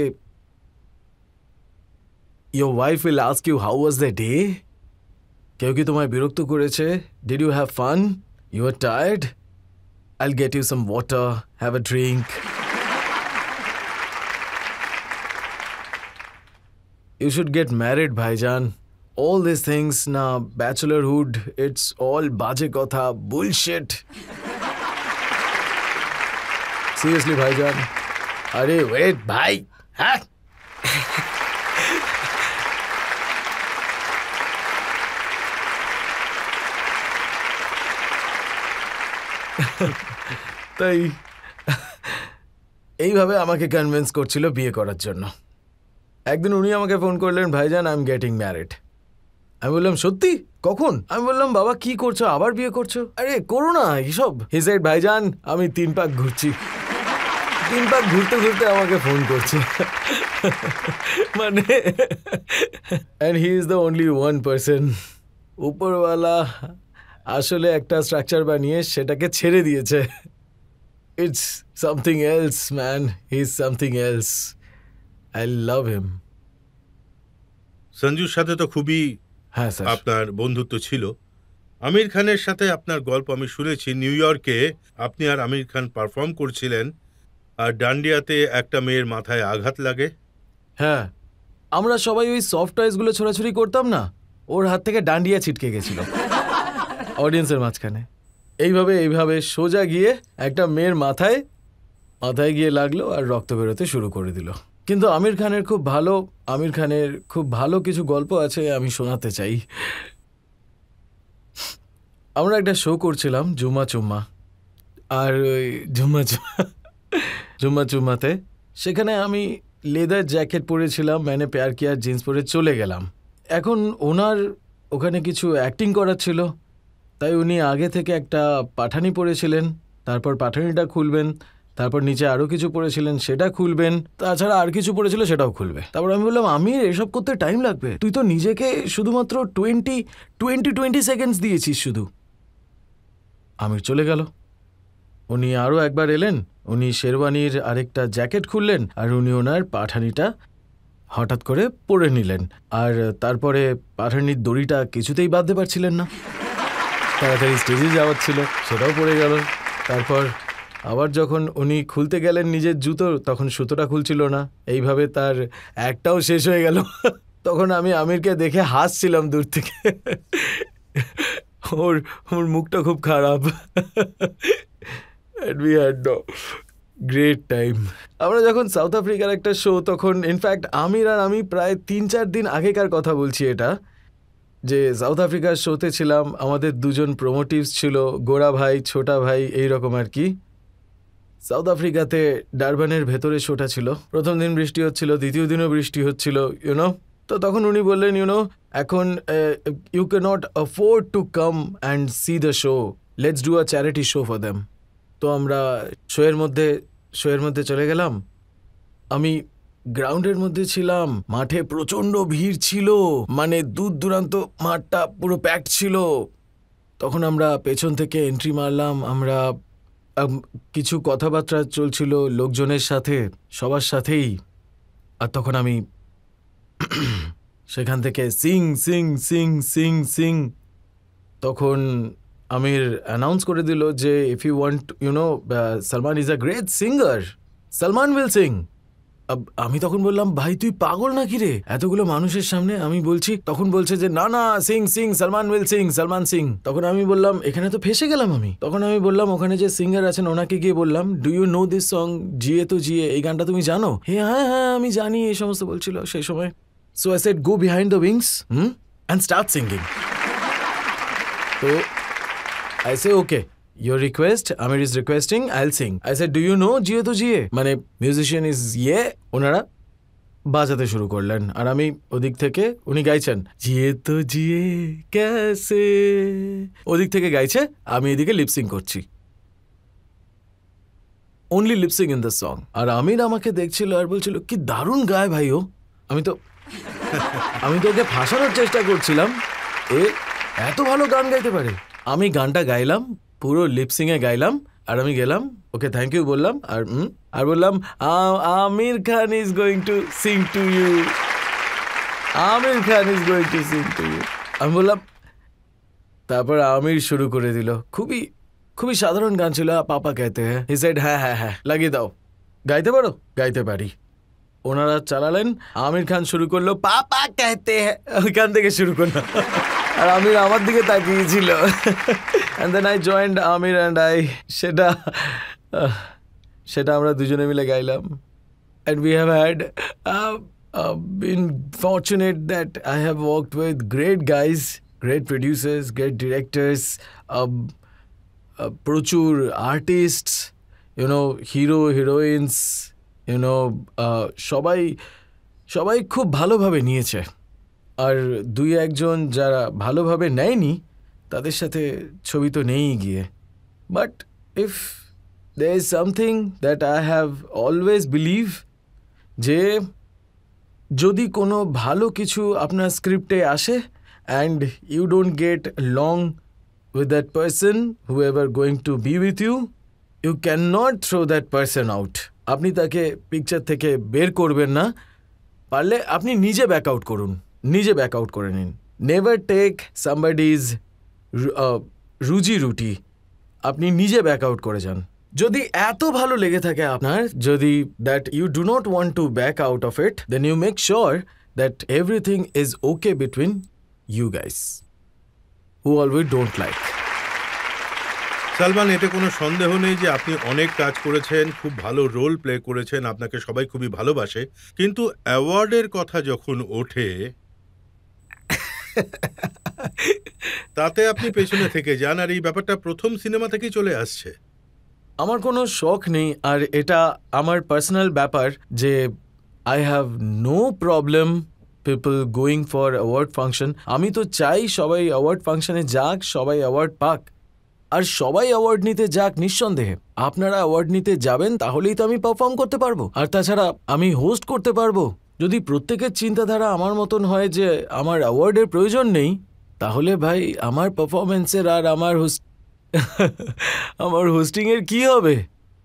your wife will ask you how was the day, কেউ কি তোমায় বিরক্ত করেছে, did you have fun, you are tired, I'll get you some water, have a drink. You should get married, bhaijan. All these things, na bachelorhood, it's all baje kotha, bullshit. Seriously, bhaijan. Arey, wait, bhai. Huh? তাই এইভাবে আমাকে কনভিন্স করছিল বিয়ে করার জন্য। একদিন উনি আমাকে ফোন করলেন, ভাইজান আই এম গেটিং ম্যারিড। আমি বললাম সত্যি, কখন? আমি বললাম বাবা কি করছো, আবার বিয়ে করছো? আরে করো না এইসব। হি সেড, ভাইজান আমি 3 পাক ঘুরছি। 3 পাক ঘুরতে ঘুরতে আমাকে ফোন করছে, মানে and he is the only one person. উপরওয়ালা আসলে একটা স্ট্রাকচার বানিয়ে সেটাকে ছেড়ে দিয়েছে। It's something else man, he is something else. I love him. সঞ্জুর সাথে তো খুবই হ্যাঁ স্যার। আপনার বন্ধুত্ব ছিল। আমির খানের সাথে আপনার গল্প আমি শুনেছি, নিউ ইয়র্কে আপনি আর আমির খান পারফর্ম করছিলেন, আর ডান্ডিয়াতে একটা মেয়ের মাথায় আঘাত লাগে। হ্যাঁ, আমরা সবাই ওই সফট টয়েসগুলো ছোড়াছুড়ি করতাম না, ওর হাত থেকে ডান্ডিয়া ছিটকে গেছিল অডিয়েন্সের মাঝখানে। এইভাবে সোজা গিয়ে একটা মেয়ের মাথায় গিয়ে লাগলো আর রক্ত বেরোতে শুরু করে দিল। কিন্তু আমির খানের খুব ভালো কিছু গল্প আছে, আমি শোনাতে চাই। আমরা একটা শো করছিলাম জুম্মা চুম্মা, আর ওই জুম্মা চুম্মাতে সেখানে আমি লেদার জ্যাকেট পরেছিলাম, মানে প্যার কিয়ার জিন্স পরে চলে গেলাম। এখন ওনার ওখানে কিছু অ্যাক্টিং করার ছিল, তাই উনি আগে থেকে একটা পাঠানি পরেছিলেন, তারপর পাঠানিটা খুলবেন, তারপর নিচে আরও কিছু পরেছিলেন সেটা খুলবেন, তাছাড়া আর কিছু পরেছিল সেটাও খুলবে। তারপর আমি বললাম, আমি এসব করতে টাইম লাগবে, তুই তো নিজেকে শুধুমাত্র 20 সেকেন্ডস দিয়েছিস শুধু। আমির চলে গেল। উনি আরও একবার এলেন, উনি শেরওয়ানির আরেকটা জ্যাকেট খুললেন, আর উনি ওনার পাঠানিটা হঠাৎ করে পরে নিলেন, আর তারপরে পাঠানির দড়িটা কিছুতেই বাঁধতে পারছিলেন না। তাড়াতাড়ি স্টেজে যাওয়ার ছিল, সেটাও পড়ে গেল। তারপর আবার যখন উনি খুলতে গেলেন নিজের জুতো, তখন সুতোটা খুলছিল না। এইভাবে তার একটাও শেষ হয়ে গেল। তখন আমি আমিরকে দেখে হাসছিলাম দূর থেকে, ওর মুখটা খুব খারাপ। And we had great time. আমরা যখন সাউথ আফ্রিকার একটা শো, তখন ইনফ্যাক্ট আমির আর আমি প্রায় 3-4 দিন আগেকার কথা বলছি এটা, যে সাউথ আফ্রিকার শোতে ছিলাম। আমাদের দুজন প্রমোটিভস ছিল, গোরা ভাই, ছোটা ভাই, এইরকম আর কি। সাউথ আফ্রিকাতে ডারবানের ভেতরে শোটা ছিল। প্রথম দিন বৃষ্টি হচ্ছিল, দ্বিতীয় দিনও বৃষ্টি হচ্ছিল, ইউনো। তো তখন উনি বললেন, ইউনো, এখন you can not afford to come and see the show, let's do a charity show for them. তো আমরা শোয়ের মধ্যে চলে গেলাম। আমি গ্রাউন্ডের মধ্যে ছিলাম, মাঠে প্রচণ্ড ভিড় ছিল, মানে দূর দূরান্ত মাঠটা পুরো প্যাকড ছিল। তখন আমরা পেছন থেকে এন্ট্রি মারলাম। আমরা কিছু কথাবার্তা চলছিল লোকজনের সাথে, সবার সাথেই। আর তখন আমি সেখান থেকে সিং সিং সিং সিং সিং, তখন আমির অ্যানাউন্স করে দিল যে if you want, you know, Salman is a great singer, Salman will sing. আমি তখন বললাম, ভাই তুই পাগল নাকি রে, এতগুলো মানুষের সামনে আমি বলছি। তখন বলছে যে না না, সিং সিং, সলমান উইল সিং, সলমান সিং। তখন আমি বললাম, এখানে তো ফেসে গেলাম আমি। তখন আমি বললাম, ওখানে যে সিঙ্গার আছেন ওনাকে গিয়ে বললাম, do you know this song, জিয়ে তো জিয়ে, এই গানটা তুমি জানো? হ্যাঁ হ্যাঁ আমি জানি, এই সমস্ত বলছিল সেই সময়। So I said, go behind the wings and start singing. তো I say, okay, your request, Amir is requesting, I'll sing. I said, do you know জিয়ে তো জিয়ে? মানে মিউজিশিয়ান ইজ ইয়ে। ওনারা বাজাতে শুরু করলেন, আর আমি ওদিক থেকে, উনি গাইছেন জিয়ে তো জিয়ে ক্যাসে, ওদিক থেকে গাইছে, আমি এদিকে লিপসিং করছি, only lip syncing in the song. আর আমির আমাকে দেখছিল আর বলছিল, কি দারুণ গায় ভাই ও। আমি তো ওকে ফাঁসানোর চেষ্টা করছিলাম, এ এত ভালো গান গাইতে পারে। আমি গানটা গাইলাম, পুরো লিপসিংয়ে গাইলাম, আর আমি গেলাম, ওকে থ্যাংক ইউ বললাম, আর বললাম, Aamir Khan is going to sing to you, Aamir Khan is going to sing to you, আমি বললাম। তারপর আমির শুরু করে দিল, খুবই সাধারণ গান ছিল, পাপা कहते हैं। হি সেড, হ্যাঁ হ্যাঁ হ্যাঁ লাগিয়ে দাও। গাইতে পারো? গাইতে পারি। ওনারা চালালেন, আমির খান শুরু করলো, পাপা कहते हैं, ওইখান থেকে শুরু করলো। আর আমির আমার দিকে তাকিয়েছিল। and then I joined Amir and I, সেটা আমরা দুজনে মিলে গাইলাম। and we have had been fortunate that I have worked with great guys, great producers, great directors, প্রচুর artists, you know, hero, heroines, you know, সবাই খুব ভালোভাবে নিয়েছে। আর দুই একজন যারা ভালোভাবে নেয়নি, তাদের সাথে ছবি তো নেই গিয়ে। But if there is something that I have always believe, যে যদি কোনো ভালো কিছু আপনার স্ক্রিপ্টে আসে and you don't get long with that person who ever going to be with you, you can not throw that person out. আপনি তাকে পিকচার থেকে বের করবেন না, পারলে আপনি নিজে ব্যাক আউট করুন, নিজে ব্যাক আউট করে নিন। নেভার টেক সামবাডিজ রুজি রুটি, আপনি নিজে ব্যাক আউট করে যান। যদি এত ভালো লেগে থাকে আপনার, যদি that you do not want to back out of it, then you make sure that everything is okay between you guys who always don't like. Salman, এতে কোনো সন্দেহ নেই যে আপনি অনেক কাজ করেছেন, খুব ভালো রোল প্লে করেছেন, আপনাকে সবাই খুবই ভালোবাসে। কিন্তু অ্যাওয়ার্ডের কথা যখন ওঠে, তাতে আপনি পেছনে থেকে যান, আর এই ব্যাপারটা প্রথম সিনেমা থেকেই চলে আসছে। আমার কোনো শখ নেই, আর এটা আমার পার্সোনাল ব্যাপার, যে I have no problem people going for award function. আমি তো চাই সবাই অ্যাওয়ার্ড ফাংশনে যাক, সবাই অ্যাওয়ার্ড পাক, আর সবাই অ্যাওয়ার্ড নিতে যাক নিঃসন্দেহে। আপনারা অ্যাওয়ার্ড নিতে যাবেন, তাহলেই তো আমি পারফর্ম করতে পারবো, আর তাছাড়া আমি হোস্ট করতে পারবো। যদি প্রত্যেকের চিন্তাধারা আমার মতন হয় যে আমার অ্যাওয়ার্ডের প্রয়োজন নেই, তাহলে ভাই আমার পারফরমেন্সের আর আমার হোস্টিংয়ের কি হবে?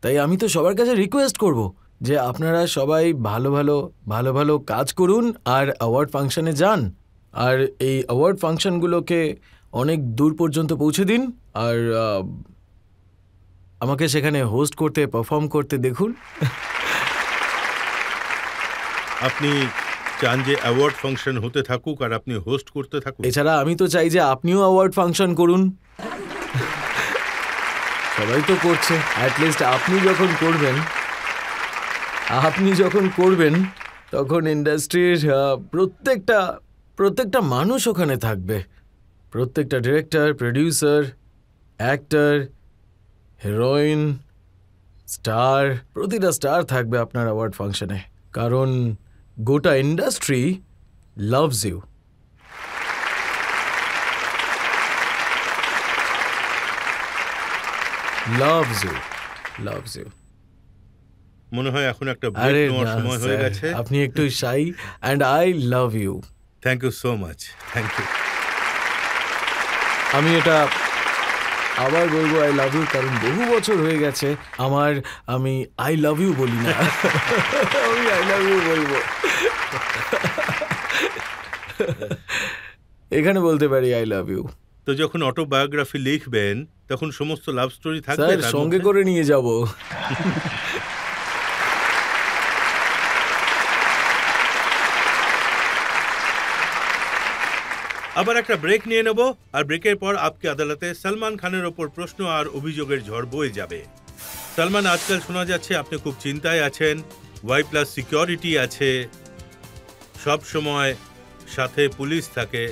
তাই আমি তো সবার কাছে রিকোয়েস্ট করব যে আপনারা সবাই ভালো ভালো কাজ করুন আর অ্যাওয়ার্ড ফাংশনে যান, আর এই অ্যাওয়ার্ড ফাংশনগুলোকে অনেক দূর পর্যন্ত পৌঁছে দিন, আর আমাকে সেখানে হোস্ট করতে, পারফর্ম করতে দেখুন। আপনি চান যে অ্যাওয়ার্ড ফাংশন হতে থাকুক আর আপনি হোস্ট করতে থাকুন। এছাড়া আমি তো চাই যে আপনিও অ্যাওয়ার্ড ফাংশন করুন। সবাই তো করছে, অ্যাটলিস্ট আপনি যখন করবেন আপনি যখন করবেন তখন ইন্ডাস্ট্রির প্রত্যেকটা মানুষ ওখানে থাকবে, প্রত্যেকটা director, producer, actor, heroine, star, প্রতিটা স্টার থাকবে আপনার অ্যাওয়ার্ড ফাংশনে, কারণ গোটা industry loves you. Loves you. মনে হয় এখন একটা আরে ব্রেক নেওয়ার না, সময় হয়ে স্যার, গেছে। আপনি একটু shy and I love you. Thank you so much, thank you. আমি এটা আবার বলবো আই লাভ ইউ, কারণ বহু বছর হয়ে গেছে আমি আই লাভ ইউ বলি না। আমি আই লাভ ইউ বলবো, এখানে বলতে পারি আই লাভ ইউ। তো যখন অটোবায়োগ্রাফি লিখবেন তখন সমস্ত লাভ স্টোরি থাকবে স্যার, তার সঙ্গে মধ্যে? করে নিয়ে যাব। আবার একটা ব্রেক নিয়ে নেব, আর ব্রেকের পর আপকি আদালতে সলমান খানের ওপর প্রশ্ন আর অভিযোগের ঝড় বয়ে যাবে। সলমান, আজকাল শোনা যাচ্ছে আপনি খুব চিন্তায় আছেন, Y+ সিকিউরিটি আছে, সব সময় সাথে পুলিশ থাকে,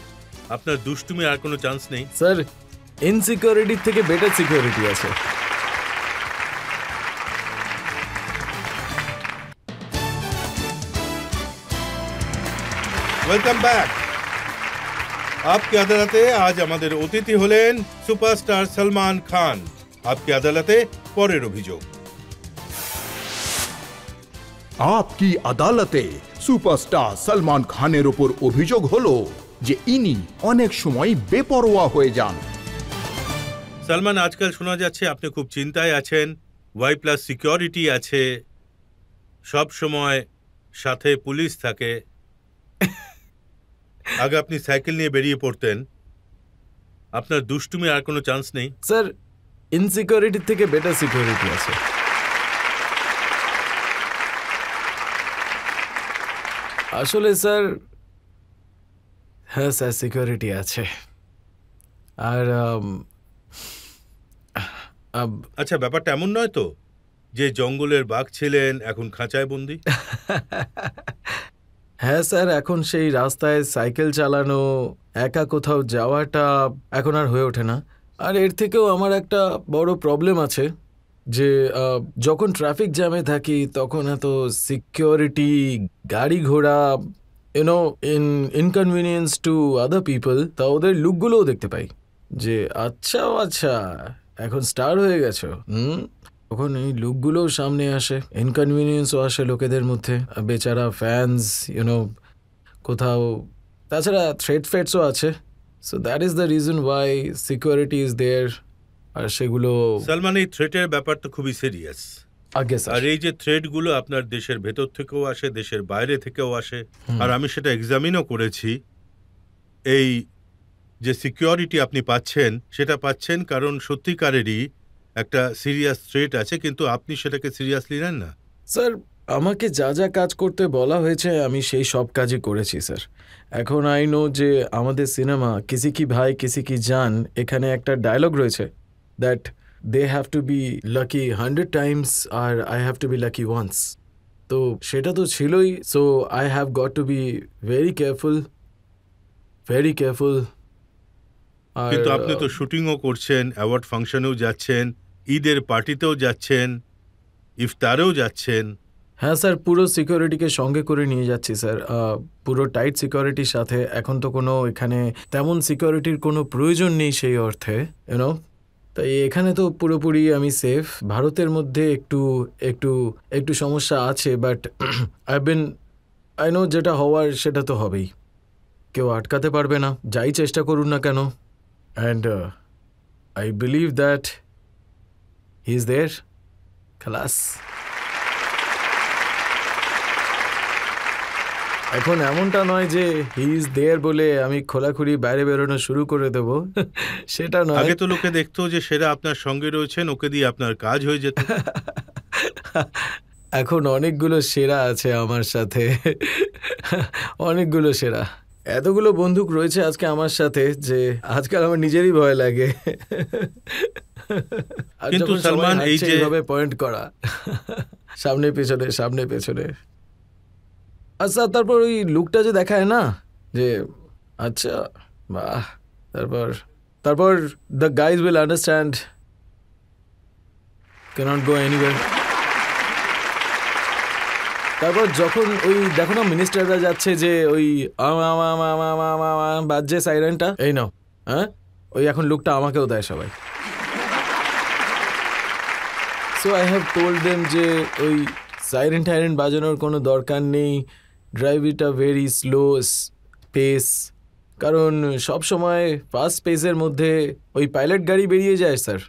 আপনার দুষ্টুমি আর কোনো চান্স নেই? স্যার, ইনসিকিউরিটির থেকে বেটার সিকিউরিটি আছে। Welcome back. আপকি আদালতে আজ আমাদের অতিথি হলেন সুপারস্টার সলমান খান। আপকি আদালতে পরের অভিযোগ। আপকি আদালতে সুপারস্টার সলমান খানের ওপর অভিযোগ হলো যে ইনি অনেক সময় বেপরোয়া হয়ে যান। সলমান, আজকাল শোনা যাচ্ছে আপনি খুব চিন্তায় আছেন, Y+ সিকিউরিটি আছে, সব সময় সাথে পুলিশ থাকে, আগে আপনি সাইকেল নিয়ে বেরিয়ে পড়তেন, আপনার দুষ্টুমি আর কোনো চান্স নেই? স্যার, ইনসিকিউরিটির থেকে বেটার সিকিউরিটি আছে। আসলে স্যার, হ্যাঁ স্যার, সিকিউরিটি আছে। আর আচ্ছা, ব্যাপারটা এমন নয় তো যে জঙ্গলের বাঘ ছিলেন এখন খাঁচায় বন্দি? হ্যাঁ স্যার, এখন সেই রাস্তায় সাইকেল চালানো, একা কোথাও যাওয়াটা এখন আর হয়ে ওঠে না। আর এর থেকেও আমার একটা বড় প্রবলেম আছে যে যখন ট্রাফিক জ্যামে থাকি তখন এত সিকিউরিটি, গাড়ি ঘোড়া, you know inconvenience to other people, তা ওদের লুকগুলোও দেখতে পাই যে আচ্ছা এখন স্টার হয়ে গেছো। তখন এই লুকগুলোও সামনে আসে, ইনকনভিনিয়েন্সও আসে লোকেদের মধ্যে, বেচারা ফ্যান্স, কোথাও। তাছাড়া থ্রেটসও আছে। So that is the reason why security is there. আর সেগুলো সলমান, এই থ্রেটের ব্যাপার তো খুবই সিরিয়াস। আগে আর এই যে থ্রেটগুলো আপনার দেশের ভেতর থেকেও আসে, দেশের বাইরে থেকেও আসে, আর আমি সেটা এক্সামিনও করেছি। এই যে সিকিউরিটি আপনি পাচ্ছেন, সেটা পাচ্ছেন কারণ সত্যিকারেরই একটা সিরিয়াস থ্রেট আছে, কিন্তু আপনি সেটাকে সিরিয়াসলি নেন না। স্যার, আমাকে যা যা কাজ করতে বলা হয়েছে আমি সেই সব কাজই করেছি স্যার। এখন আই নো যে আমাদের সিনেমা কিসি কি ভাই কিসি কি জান, এখানে একটা ডায়লগ রয়েছে that they have to be lucky 100 times আর I have to be lucky once. তো সেটা তো ছিলই। So I have got to be very careful. কিন্তু আপনি তো শুটিংও করছেন, অ্যাওয়ার্ড ফাংশনেও যাচ্ছেন, ঈদের পার্টিতেও যাচ্ছেন, ইফতারেও যাচ্ছেন। হ্যাঁ স্যার, পুরো সিকিউরিটিকে সঙ্গে করে নিয়ে যাচ্ছি স্যার, পুরো টাইট সিকিউরিটির সাথে। এখন তো কোনো এখানে তেমন সিকিউরিটির কোনো প্রয়োজন নেই সেই অর্থে, তাই এখানে তো পুরোপুরি আমি সেফ। ভারতের মধ্যে একটু সমস্যা আছে, বাট আই নো যেটা হওয়ার সেটা তো হবেই, কেউ আটকাতে পারবে না, যাই চেষ্টা করুন না কেন। And I believe that he is there. খালাস। এখন এমনটা নয় যে হি ইজ দেয়ার বলে আমি খোলাখুলি বাইরে বেরোনো শুরু করে দেব, সেটা নয়। আগে তো লোকে দেখতো যে সেরা আপনার সঙ্গে রয়েছেন, ওকে দিয়ে আপনার কাজ হয়ে যেত। এখন অনেকগুলো সেরা আছে আমার সাথে, অনেকগুলো সেরা। এতগুলো বন্দুক রয়েছে আজকে আমার সাথে যে আজকাল আমার নিজেরই ভয় লাগে। আর কিন্তু যখন সবাই সালমান, এই হাঁটছে যে এইভাবে পয়েন্ট করা, সামনে পেছনে সামনে পেছনে, আচ্ছা তারপর ওই লুকটা যে দেখায় না, যে আচ্ছা বাহ, তারপর তারপর the guys will understand, can't go anywhere. তারপর যখন ওই দেখো না মিনিস্টাররা যাচ্ছে, যে ওই বাজছে সাইরেনটা, এই নাও, হ্যাঁ ওই এখন লুকটা আমাকেও দেয় সবাই। So I have told them যে ওই সাইরেন টাইরেন বাজানোর কোনো দরকার নেই, drive it a very slow pace, কারণ সব সময় ফাস্ট পেসের মধ্যে ওই পাইলট গাড়ি বেরিয়ে যায় স্যার।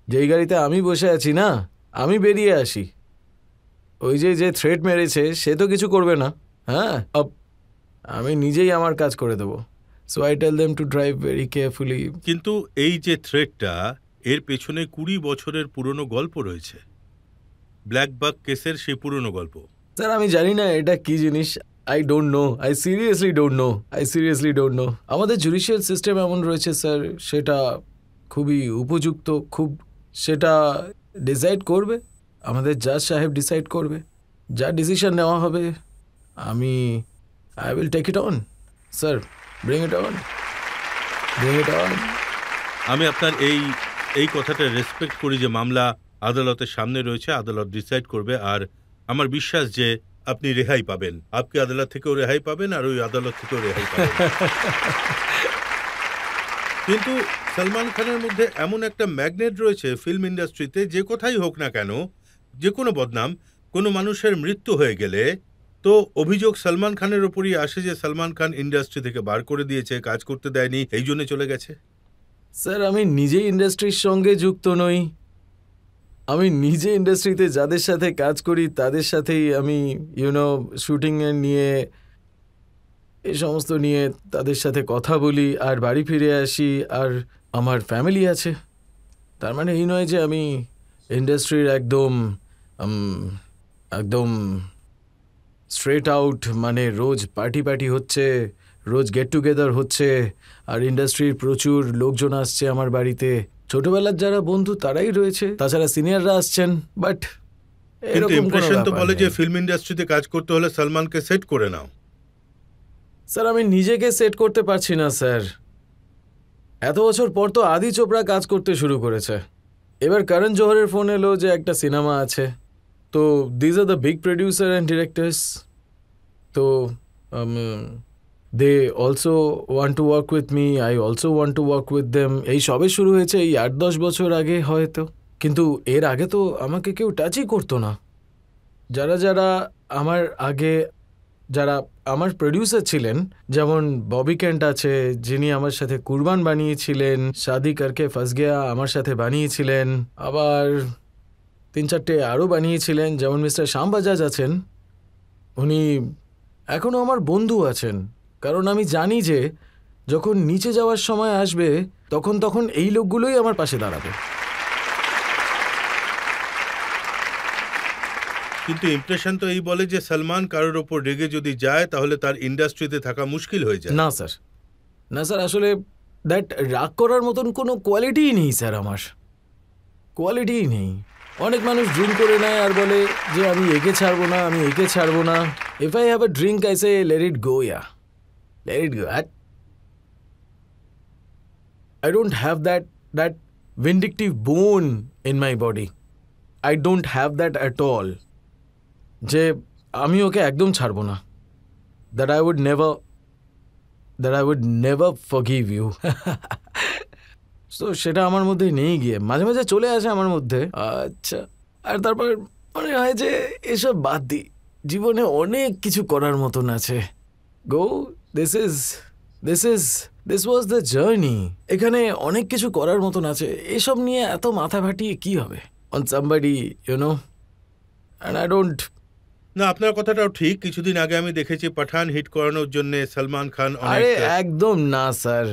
যেই গাড়িতে আমি বসে আছি না, আমি বেরিয়ে আসি, ওই যে থ্রেট মেরেছে সে তো কিছু করবে না, হ্যাঁ আমি নিজেই আমার কাজ করে দেবো। So I tell them to drive very carefully. কিন্তু এই যে থ্রেটটা, এর পেছনে 20 বছরের পুরনো গল্প রয়েছে, ব্ল্যাকবাক কেসের সেই পুরনো গল্প। স্যার আমি জানি না এটা কি জিনিস, I don't know, I seriously don't know. আমাদের জুডিশিয়াল সিস্টেম এমন রয়েছে স্যার, সেটা খুবই উপযুক্ত, খুব সেটা ডিসাইড করবে, আমাদের জাজ সাহেব ডিসাইড করবে, যা ডিসিশন নেওয়া হবে I will take it on sir, bring it on. আমি আপনার এই কথাটা রেসপেক্ট করি যে মামলা আদালতের সামনে রয়েছে, আদালত ডিসাইড করবে, আর আমার বিশ্বাস যে আপনি রেহাই পাবেন, আপনি আদালত থেকেও রেহাই পাবেন আর ওই আদালত থেকেও রেহাই পাবেন। কিন্তু সলমান খানের মধ্যে এমন একটা ম্যাগনেট রয়েছে ফিল্ম ইন্ডাস্ট্রিতে, যে কোথায় হোক না কেন, যে কোনো বদনাম, কোনো মানুষের মৃত্যু হয়ে গেলে তো অভিযোগ সলমান খানের ওপরই আসে যে সলমান খান ইন্ডাস্ট্রি থেকে বার করে দিয়েছে, কাজ করতে দেয়নি, এই জন্য চলে গেছে। স্যার আমি নিজে ইন্ডাস্ট্রির সঙ্গে যুক্ত নই, আমি নিজে ইন্ডাস্ট্রিতে যাদের সাথে কাজ করি তাদের সাথেই আমি শুটিংয়ের নিয়ে এই সমস্ত নিয়ে তাদের সাথে কথা বলি আর বাড়ি ফিরে আসি, আর আমার ফ্যামিলি আছে। তার মানে এই নয় যে আমি ইন্ডাস্ট্রির একদম স্ট্রেট আউট, মানে রোজ পার্টি হচ্ছে, রোজ গেট টুগেদার হচ্ছে, আর ইন্ডাস্ট্রির প্রচুর লোকজন আসছে আমার বাড়িতে, ছোটবেলার যারা বন্ধু তারাই রয়েছে, তাছাড়া সিনিয়ররা আসছেন, বাট কিন্তু ইমপ্রেশন তো বলে যে ফিল্ম ইন্ডাস্ট্রিতে কাজ করতে হলে সলমানকে সেট করে নাও। স্যার আমি নিজেকে সেট করতে পারছি না স্যার, এত বছর পর তো আদি চোপড়া কাজ করতে শুরু করেছে, এবার করণ জোহরের ফোন এলো যে একটা সিনেমা আছে, তো these are the big producer and directors, তো they also want to work with me, I also want to work with them. এই সবে শুরু হয়েছে, এই 8-10 বছর আগে হয়তো, কিন্তু এর আগে তো আমাকে কেউ টাচই করতো না। যারা আমার আগে, যারা আমার প্রডিউসার ছিলেন, যেমন ববি কেন্ট আছে যিনি আমার সাথে কুরবান বানিয়েছিলেন, শাদি করকে ফাঁস গয়া আমার সাথে বানিয়েছিলেন, আবার 3-4টে আরও বানিয়েছিলেন, যেমন মিস্টার শ্যাম বাজাজ আছেন, উনি এখনও আমার বন্ধু আছেন, কারণ আমি জানি যে যখন নিচে যাওয়ার সময় আসবে তখন এই লোকগুলোই আমার পাশে দাঁড়াবে। কিন্তু ইমপ্রেশন তো এই বলে যে সলমান কারোর ওপর রেগে যদি যায় তাহলে তার ইন্ডাস্ট্রিতে থাকা মুশকিল হয়ে যায়। না স্যার আসলে দ্যাট রাগ করার মতন কোনো কোয়ালিটিই নেই স্যার, আমার কোয়ালিটিই নেই। অনেক মানুষ ড্রিঙ্ক করে নেয় আর বলে যে আমি একে ছাড়বো না, if I have a drink I say let it go, I don't have that vindictive bone in my body. I don't have that at all. যে আমি ওকে একদম ছাড়বো না, that I would never forgive you. So সেটা আমার মধ্যে নেই, গিয়ে মাঝে মাঝে চলে আসে আমার মধ্যে। আচ্ছা, আর তারপর মনে হয় যে এসব বাদ দিই, জীবনে অনেক কিছু করার মতন আছে। গো, This was the journey. এখানে অনেক কিছু করার মতন আছে, এসব নিয়ে এত মাথা ফাটিয়ে কি হবে on somebody, and I don't. না, আপনার কথাটাও ঠিক। কিছুদিন আগে আমি দেখেছি পাঠান হিট করানোর জন্য সলমান খান আরে একদম না স্যার,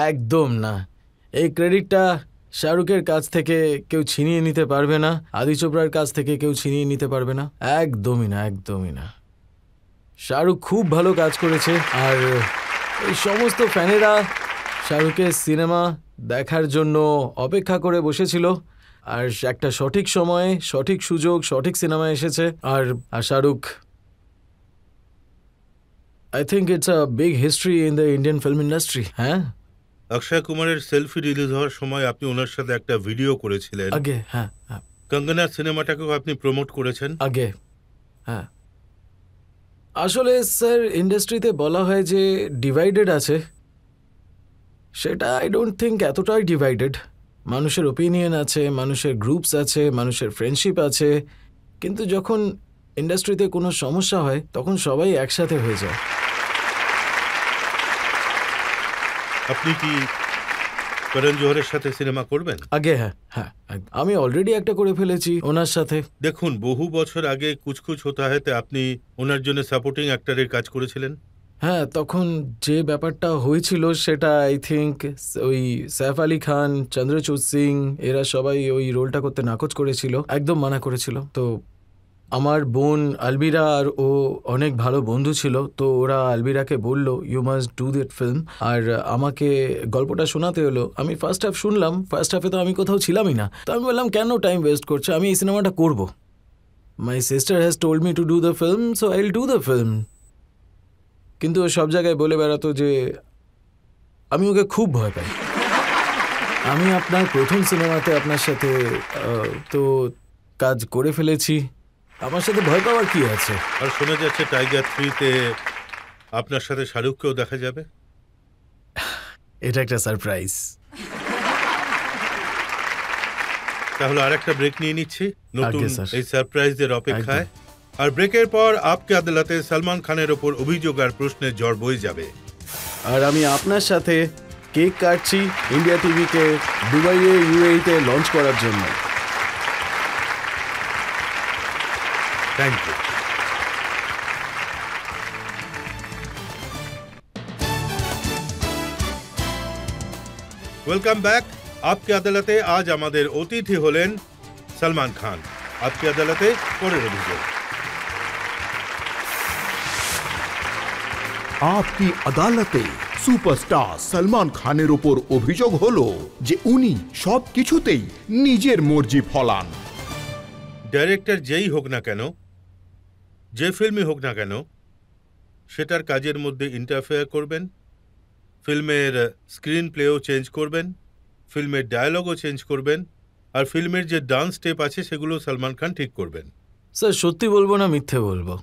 একদম না। এই ক্রেডিটটা শাহরুখের কাছ থেকে কেউ ছিনিয়ে নিতে পারবে না, আদি চোপড়ার কাছ থেকে কেউ ছিনিয়ে নিতে পারবে না, একদমই না। শাহরুখ খুব ভালো কাজ করেছে, আর এই সমস্ত ফ্যানেরা শাহরুখের সিনেমা দেখার জন্য অপেক্ষা করে বসেছিল, আর একটা সঠিক সময়ে সঠিক সুযোগ সঠিক সিনেমা এসেছে। আর Shahrukh, I think it's a big history in the Indian film industry. হ্যাঁ, অক্ষয় কুমারের সেলফি রিলিজ হওয়ার সময় আপনি ওনার সাথে একটা ভিডিও করেছিলেন। আগে হ্যাঁ হ্যাঁ কঙ্গনার সিনেমাটাকেও আপনি প্রমোট করেছেন। আগে হ্যাঁ। আসলে স্যার, ইন্ডাস্ট্রিতে বলা হয় যে ডিভাইডেড আছে, সেটা আই ডোন্ট থিঙ্ক এতটাই ডিভাইডেড। মানুষের ওপিনিয়ন আছে, মানুষের গ্রুপস আছে, মানুষের ফ্রেন্ডশিপ আছে, কিন্তু যখন ইন্ডাস্ট্রিতে কোনো সমস্যা হয় তখন সবাই একসাথে হয়ে যায়। আপনি কি করণ জোহরের সাথে সিনেমা করবেন? আগে হ্যাঁ হ্যাঁ, আমি অলরেডি একটা করে ফেলেছি ওনার সাথে। দেখুন, বহু বছর আগে কুছ কুছ হোতা হ্যায়তে আপনি ওনার জন্য সাপোর্টিং অ্যাক্টরের কাজ করেছিলেন। হ্যাঁ, তখন যে ব্যাপারটা হয়েছিল সেটা আই থিঙ্ক ওই সৈফ আলী খান, চন্দ্রচূড় সিং এরা সবাই ওই রোলটা করতে নাকচ করেছিল, একদম মানা করেছিল। তো আমার বোন আলবিরা আর ও অনেক ভালো বন্ধু ছিল, তো ওরা আলবিরাকে বলল you must do that film, আর আমাকে গল্পটা শোনাতে হলো। আমি ফার্স্ট হাফ শুনলাম, ফার্স্ট হাফে তো আমি কোথাও ছিলামই না, তো আমি বললাম কেন টাইম ওয়েস্ট করছে, আমি এই সিনেমাটা করব। My sister has told me to do the film, so I will do the film. কিন্তু ও সব জায়গায় বলে বেড়াতো যে আমি ওকে খুব ভয় পাই। আমি আপনার প্রথম সিনেমাতে আপনার সাথে তো কাজ করে ফেলেছি, আমার সাথে ভয় পাওয়ার কি আছে? আর শোনা যাচ্ছে টাইগার 3-তে আপনার সাথে শাহরুখকেও দেখা যাবে। এটা একটা সারপ্রাইজ। তাহলে আর একটা ব্রেক নিয়ে নিচ্ছি নতুন আগে, স্যার। এই সারপ্রাইজের অপেক্ষায়। আর ব্রেকের পর আপকে আদালতে সলমান খানের ওপর অভিযোগ আর প্রশ্নের ঝড় বয়ে যাবে। আর আমি আপনার সাথে কেক কাটছি ইন্ডিয়া টিভিকে দুবাইয়ে ইউএইতে লঞ্চ করার জন্য। Thank you. Welcome back. আপকে আদালতে আজ আমাদের অতিথি হলেন সলমান খান। আপকে আদালতে পরের অভিযোগ। আপকি আদালতে সুপারস্টার সলমান খানের ওপর অভিযোগ হলো যে উনি সব কিছুতেই নিজের মর্জি ফলান। ডাইরেক্টর যেই হোক না কেন, যে ফিল্মই হোক না কেন, সেটার কাজের মধ্যে ইন্টারফেয়ার করবেন, ফিল্মের স্ক্রিন প্লেও চেঞ্জ করবেন, ফিল্মের ডায়ালগও চেঞ্জ করবেন, আর ফিল্মের যে ডান্স স্টেপ আছে সেগুলো সলমান খান ঠিক করবেন। স্যার, সত্যি বলবো না মিথ্যে বলবো?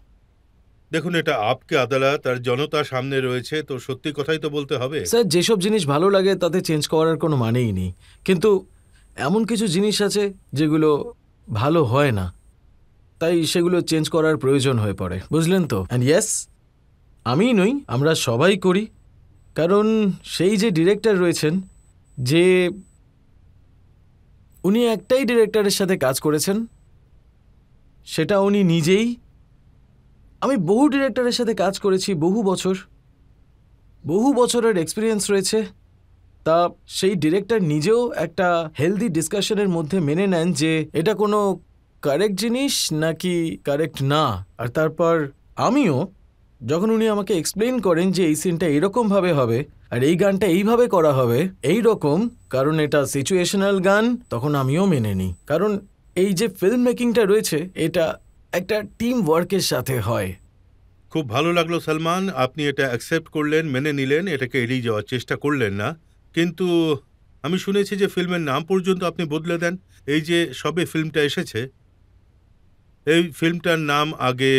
দেখুন, এটা আপকে আদালত আর জনতা সামনে রয়েছে, তো সত্যি কথাই তো বলতে হবে। স্যার, যেসব জিনিস ভালো লাগে তাতে চেঞ্জ করার কোনো মানেই নেই, কিন্তু এমন কিছু জিনিস আছে যেগুলো ভালো হয় না, তাই সেগুলো চেঞ্জ করার প্রয়োজন হয়ে পড়ে, বুঝলেন তো? অ্যান্ড ইয়েস, আমিই নই, আমরা সবাই করি, কারণ সেই যে ডিরেক্টর রয়েছেন, যে উনি একটাই ডিরেক্টরের সাথে কাজ করেছেন, সেটা উনি নিজেই। আমি বহু ডিরেক্টরের সাথে কাজ করেছি, বহু বছরের এক্সপিরিয়েন্স রয়েছে। তা সেই ডিরেক্টর নিজেও একটা হেলদি ডিসকাশনের মধ্যে মেনে নেন যে এটা কোনো কারেক্ট জিনিস নাকি কারেক্ট না। আর তারপর আমিও, যখন উনি আমাকে এক্সপ্লেন করেন যে এই সিনটা এরকমভাবে হবে আর এই গানটা এইভাবে করা হবে এই রকম, কারণ এটা সিচুয়েশনাল গান, তখন আমিও মেনে নিই। কারণ এই যে ফিল্ম মেকিংটা রয়েছে, এটা একটা টিম ওয়ার্কের সাথে হয়। খুব ভালো লাগলো সলমান, আপনি এটা অ্যাকসেপ্ট করলেন, মেনে নিলেন, এটাকে এড়িয়ে যাওয়ার চেষ্টা করলেন না। কিন্তু আমি শুনেছি যে ফিল্মের নাম পর্যন্ত আপনি বদলে দেন। এই যে সবে ফিল্মটা এসেছে, এই ফিল্মটার নাম আগে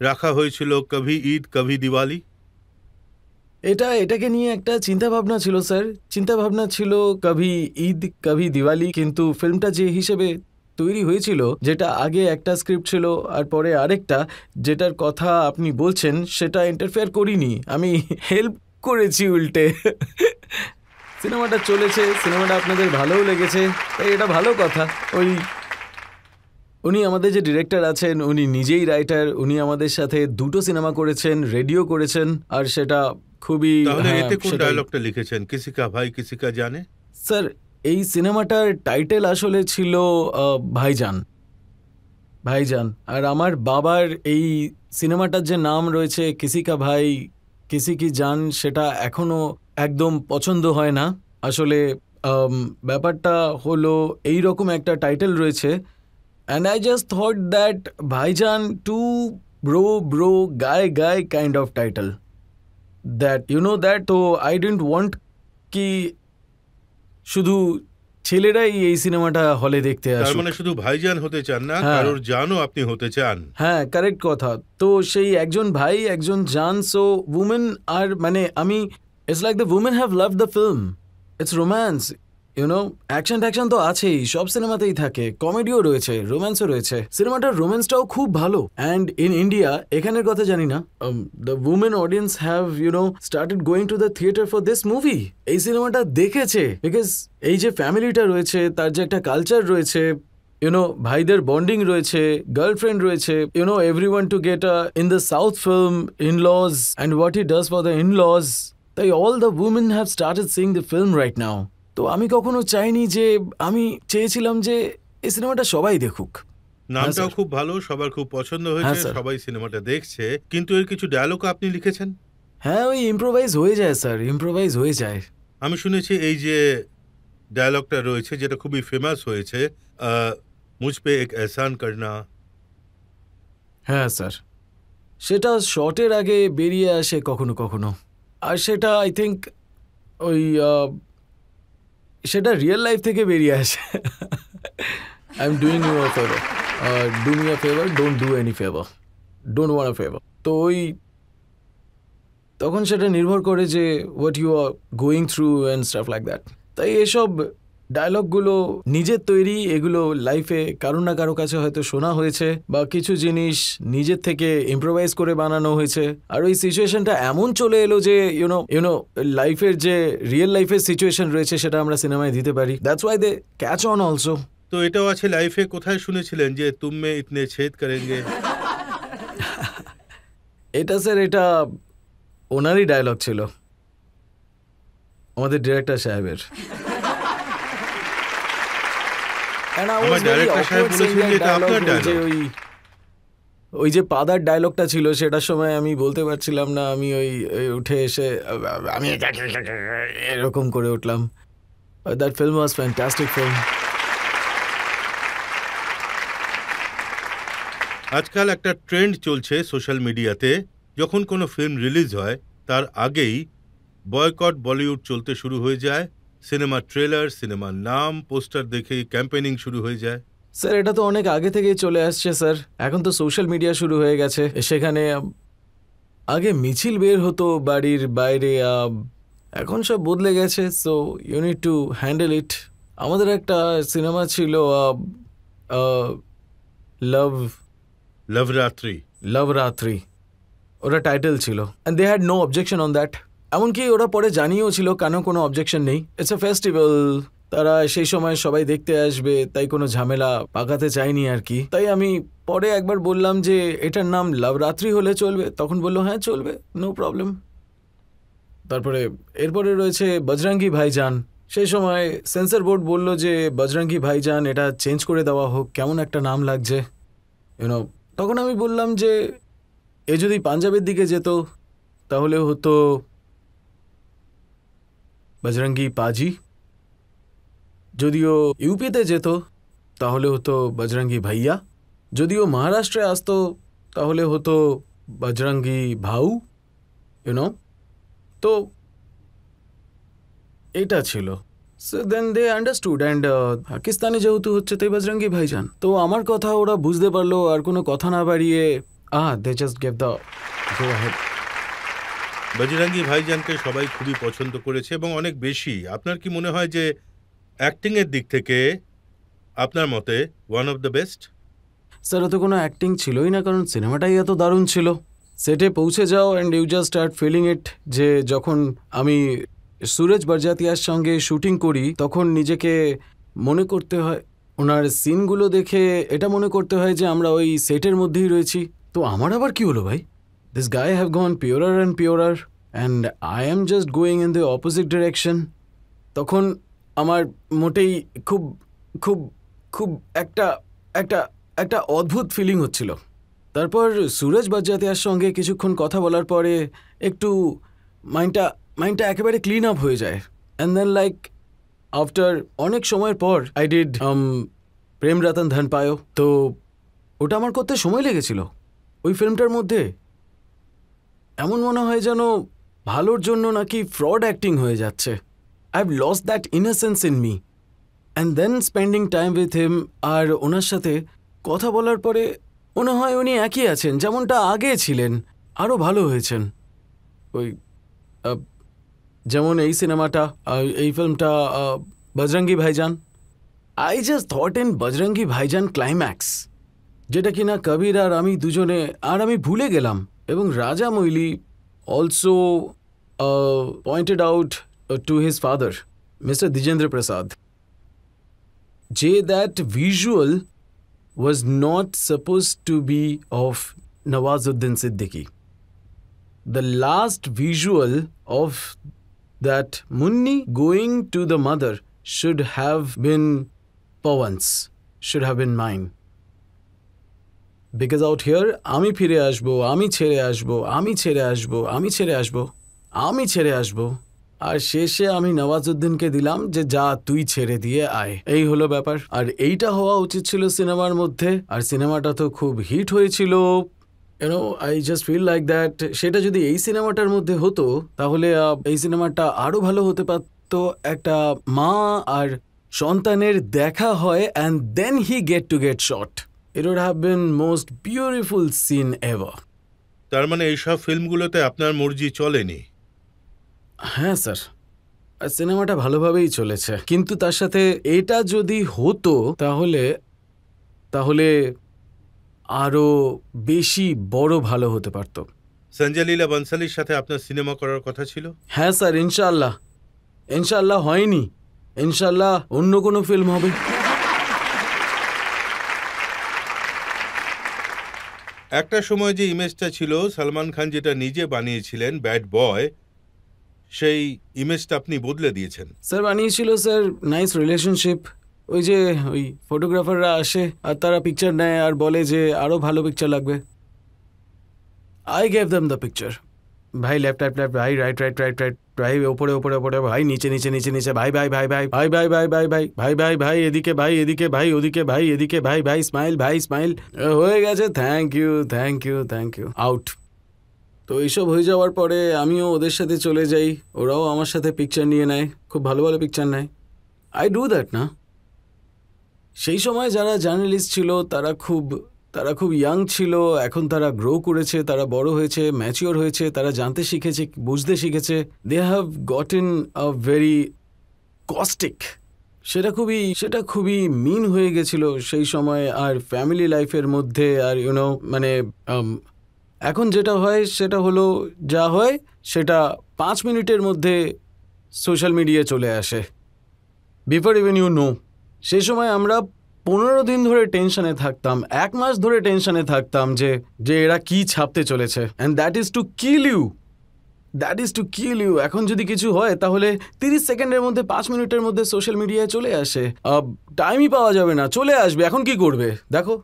রাখা হয়েছিল কভি ঈদ কভি দিওয়ালি। এটাকে নিয়ে একটা চিন্তাভাবনা ছিল স্যার, চিন্তাভাবনা ছিল কভি ঈদ কভি দিওয়ালি, কিন্তু ফিল্মটা যে হিসেবে তৈরি হয়েছিল, যেটা আগে একটা স্ক্রিপ্ট ছিল আর পরে আরেকটা, যেটার কথা আপনি বলছেন সেটা ইন্টারফেয়ার করিনি, আমি হেল্প করেছি উল্টে। সিনেমাটা চলেছে, সিনেমাটা আপনাদের ভালোও লেগেছে, তাই এটা ভালো কথা। উনি আমাদের যে ডিরেক্টর আছেন, উনি নিজেই রাইটার, উনি আমাদের সাথে 2টো সিনেমা করেছেন, রেডিও করেছেন, আর সেটা খুবই। তাহলে হ্যাঁ, এতে কোন সেটাই। ডায়লগটা লিখেছেন? কিসি কা ভাই কিসি কা জানে? স্যার, এই সিনেমাটার টাইটেল আসলে ছিল ভাইজান, ভাইজান। আর আমার বাবার এই সিনেমাটার যে নাম রয়েছে কিসি কা ভাই কিসি কি জান, সেটা একদম পছন্দ হয় না আসলে ব্যাপারটা হলো এই রকম একটা টাইটেল রয়েছে and I just thought that Bhaijaan to bro guy kind of title that that তো আই ডিডন্ট ওয়ান্ট কি শুধু ছেলেরাই এই সিনেমাটা হলে দেখতে তার আসুক। মানে শুধু ভাইজান হতে চান না, হ্যাঁ। কারোর জানও আপনি হতে চান। হ্যাঁ কারেক্ট কথা। তো সেই একজন ভাই একজন জান, সো উমেন আর মানে আমি it's like the women have love the film, it's romance, action তো আছেই, সব সিনেমাতেই থাকে, কমেডিও রয়েছে, রোম্যান্সও রয়েছে, সিনেমাটার রোম্যান্সটাও খুব ভালো। অ্যান্ড ইন ইন্ডিয়া, এখানের কথা জানি না, the women audience have started going to the theatre for this movie. এই সিনেমাটা দেখেছে বিকজ এই যে ফ্যামিলিটা রয়েছে, তার যে একটা কালচার রয়েছে, ভাইদের বন্ডিং রয়েছে, গার্লফ্রেন্ড রয়েছে, everyone to get in the South film, in-laws and what he does for the in-laws. তাই all the women have started seeing the film right now. তো আমি কখনো চাইনি যে, আমি চেয়েছিলাম যে এই সিনেমাটা সবাই দেখুক। নামটাও স্যার। খুব ভালো, সবার খুব পছন্দ হ্যাঁ, হয়েছে, স্যার। সবাই সিনেমাটা দেখছে, কিন্তু এর কিছু ডায়লগ আপনি লিখেছেন। হ্যাঁ ওই ইম্প্রোভাইজ হয়ে যায় স্যার, ইম্প্রোভাইজ হয়ে যায়। আমি শুনেছি এই যে ডায়লগটা রয়েছে যেটা খুবই ফেমাস হয়েছে, মুঝ পে এক এহসান করনা। হ্যাঁ স্যার, সেটা শর্টের আগে বেরিয়ে আসে কখনো কখনো, আর সেটা আই থিঙ্ক ওই সেটা রিয়েল লাইফ থেকে বেরিয়ে আসে। I am doing you a favour, do me a favour, don't do any favour, don't want a favour. তো ওই তখন সেটা নির্ভর করে যে what you are going through and stuff like that. তাই এসব ডায়লগগুলো নিজের তৈরি, এগুলো লাইফে কারো না কারো কাছে হয়তো শোনা হয়েছে, বা কিছু জিনিস নিজের থেকে ইম্প্রোভাইজ করে বানানো হয়েছে। আর ওই সিচুয়েশনটা এমন চলে এলো যে লাইফের যে রিয়েল লাইফের সিচুয়েশন রয়েছে সেটা আমরা সিনেমায় দিতে পারি, that's why they catch on also. তো এটাও আছে লাইফে। কোথায় শুনেছিলেন যে তুম মে ইতনে ছেদ করেঙ্গে? এটা স্যার, এটা ওনারই ডায়লগ ছিল, আমাদের ডিরেক্টর সাহেবের। And I was আমার very ডাইরেক্টর সাহেব awkward saying বলেছেন যে that এটা আপনার dialogue, যে ডায়লগ। ওই যে পাদার ডায়লগটা ছিল, সেটার সময় আমি বলতে পারছিলাম না, আমি ওই উঠে এসে আমি এরকম করে উঠলাম। That film was fantastic film. আজকাল একটা ট্রেন্ড চলছে সোশ্যাল মিডিয়াতে, যখন কোনো ফিল্ম রিলিজ হয় তার আগেই বয়কট বলিউড চলতে শুরু হয়ে যায়। সিনেমার ট্রেলার, সিনেমার নাম, পোস্টার দেখেই ক্যাম্পেনিং শুরু হয়ে যায়। স্যার এটা তো অনেক আগে থেকেই চলে আসছে স্যার, এখন তো সোশ্যাল মিডিয়া শুরু হয়ে গেছে। সেখানে আগে মিছিল বের হতো বাড়ির বাইরে, এখন সব বদলে গেছে, so you need to handle it. আমাদের একটা সিনেমা ছিল লভরাত্রি, ওটা টাইটেল ছিল, and they had no objection on that. এমনকি ওরা পরে জানিয়েও ছিল কেন কোনো অবজেকশন নেই, ইটস এ ফেস্টিভ্যাল, তারা সেই সময় সবাই দেখতে আসবে, তাই কোনো ঝামেলা পাকাতে চাইনি আর কি। তাই আমি পরে একবার বললাম যে এটার নাম লভরাত্রি হলে চলবে, তখন বললো হ্যাঁ চলবে, নো প্রবলেম। তারপরে এরপরে রয়েছে বজরঙ্গি ভাইজান, সেই সময় সেন্সর বোর্ড বলল যে বজরঙ্গি ভাইজান এটা চেঞ্জ করে দেওয়া হোক, কেমন একটা নাম লাগছে, তখন আমি বললাম যে এ যদি পাঞ্জাবের দিকে যেত তাহলে হতো বজরঙ্গি পাজি, যদিও ইউপিতে যেত তাহলে হতো বজরঙ্গি ভাইয়া, যদিও মহারাষ্ট্রে আসতো তাহলে হতো বজরঙ্গি ভাউ, তো এটা ছিল। So then they understood, and পাকিস্তানে যেহেতু হচ্ছে তাই বজরঙ্গি ভাইজান। তো আমার কথা ওরা বুঝতে পারলো, আর কোনো কথা না বাড়িয়ে they just gave the go ahead. Bajrangi ভাইজানকে সবাই খুবই পছন্দ করেছে এবং অনেক বেশি। আপনার কি মনে হয় যে অ্যাক্টিংয়ের দিক থেকে আপনার মতে one of the best? Sir ওতে কোনো অ্যাক্টিং ছিলই না, কারণ সিনেমাটাই এত দারুণ ছিল। সেটে পৌঁছে যাও and you just start feeling it. যে যখন আমি সুরজ বরজাতিয়ার সঙ্গে শুটিং করি তখন নিজেকে মনে করতে হয়, ওনার সিনগুলো দেখে এটা মনে করতে হয় যে আমরা ওই সেটের মধ্যেই রয়েছি। তো আমার আবার কি হলো ভাই, this guy have gone purer and purer and I am just going in the opposite direction. তখন আমার মোটেই খুব খুব খুব একটা একটা একটা অদ্ভুত ফিলিং হচ্ছিল। তারপর সুরজ বরজাতিয়ার সঙ্গে কিছুক্ষণ কথা বলার পরে একটু মাইন্ডটা মাইন্ডটা একেবারে ক্লিন আপ হয়ে যায়। অ্যান্ড দেন লাইক আফটার অনেক সময়ের পর আই ডিড প্রেম রতন ধন পায়ো। তো ওটা আমার করতে সময় লেগেছিল। ওই ফিল্মটার মধ্যে এমন মনে হয় যেন ভালোর জন্য নাকি ফ্রড অ্যাক্টিং হয়ে যাচ্ছে। I have lost that innocence in me. And then spending time with him, আর ওনার সাথে কথা বলার পরে মনে হয় উনি একই আছেন যেমনটা আগে ছিলেন, আরও ভালো হয়েছেন। ওই যেমন এই সিনেমাটা, এই ফিল্মটা বজরঙ্গি ভাইজান, I just thought in Bajrangi ভাইজান ক্লাইম্যাক্স, যেটা কিনা কবির আর আমি দুজনে আর আমি ভুলে গেলাম। এবং Rajamouli also pointed out to his father mister Dwijendra Prasad যে that visual was not supposed to be of Nawazuddin Siddiqui. The last visual of that Munni going to the mother should have been Pawan's, should have been mine. Because out here, আমি ফিরে আসবো, আমি ছেড়ে আসবো, আমি ছেড়ে আসবো, আমি ছেড়ে আসবো, আমি ছেড়ে আসবো, আর শেষে আমি নওয়াজুদ্দিনকে দিলাম যে যা তুই ছেড়ে দিয়ে আয়। এই হলো ব্যাপার। আর এইটা হওয়া উচিত ছিল সিনেমার মধ্যে, আর সিনেমাটা তো খুব হিট হয়েছিল। You know, I just feel like that সেটা যদি এই সিনেমাটার মধ্যে হতো তাহলে এই সিনেমাটা আরও ভালো হতে পারত। একটা মা আর সন্তানের দেখা হয় and then he get shot. It would have been most beautiful scene ever. তার মানে এইসব ফিল্মগুলোতে আপনার মর্জি চলেনি? হ্যাঁ স্যার, সিনেমাটা ভালোভাবেই চলেছে, কিন্তু তার সাথে এটা যদি হতো তাহলে তাহলে আরো বেশি বড় ভালো হতে পারত। সঞ্জয় লীলা বনসালির সাথে আপনার সিনেমা করার কথা ছিল? হ্যাঁ স্যার, ইনশাআল্লাহ। ইনশাআল্লাহ হয়নি, ইনশাআল্লাহ অন্য কোনো ফিল্ম হবে। একটা সময় যে ইমেজটা ছিল সলমান খান যেটা নিজে বানিয়েছিলেন ব্যাড বয়, সেই ইমেজটা আপনি বদলে দিয়েছেন। স্যার বানিয়েছিল স্যার নাইস রিলেশনশিপ। ওই যে ওই ফটোগ্রাফাররা আসে আর তারা পিকচার নেয় আর বলে যে আরও ভালো পিকচার লাগবে। I gave them the picture. ভাই লেফট রাইট লেফট, ভাই রাইট রাইট রাইট রাইট, ভাই ওপরে ওপরে ওপরে, ভাই নিচে নিচে নিচে নিচে, ভাই ভাই ভাই ভাই ভাই ভাই ভাই ভাই ভাই ভাই ভাই ভাই এদিকে, ভাই এদিকে, ভাই ওদিকে, ভাই এদিকে, ভাই ভাই স্মাইল, ভাই স্মাইল। হয়ে গেছে, thank you thank you thank you, out. তো এইসব হয়ে যাওয়ার পরে আমিও ওদের সাথে চলে যাই, ওরাও আমার সাথে পিকচার নিয়ে নেয়, খুব ভালো ভালো পিকচার নেয়। আই ডু দ্যাট না। সেই সময় যারা জার্নালিস্ট ছিল তারা খুব ইয়াং ছিল, এখন তারা গ্রো করেছে, তারা বড় হয়েছে, ম্যাচিওর হয়েছে, তারা জানতে শিখেছে, বুঝতে শিখেছে। They have gotten a very caustic. সেটা খুবই মিন হয়ে গেছিল সেই সময়। আর ফ্যামিলি লাইফের মধ্যে আর ইউনো মানে এখন যেটা হয় সেটা হলো, যা হয় সেটা 5 মিনিটের মধ্যে সোশ্যাল মিডিয়ায় চলে আসে, বিফোর ইভেন ইউ নো। সেই সময় আমরা 15 দিন ধরে টেনশনে থাকতাম, 1 মাস ধরে টেনশনে থাকতাম যে এরা কি ছাপতে চলেছে। And that is to kill you, that is to kill you. এখন যদি কিছু হয় তাহলে 30 সেকেন্ডের মধ্যে, 5 মিনিটের মধ্যে সোশ্যাল মিডিয়ায় চলে আসে, টাইমই পাওয়া যাবে না, চলে আসবে। এখন কি করবে দেখো।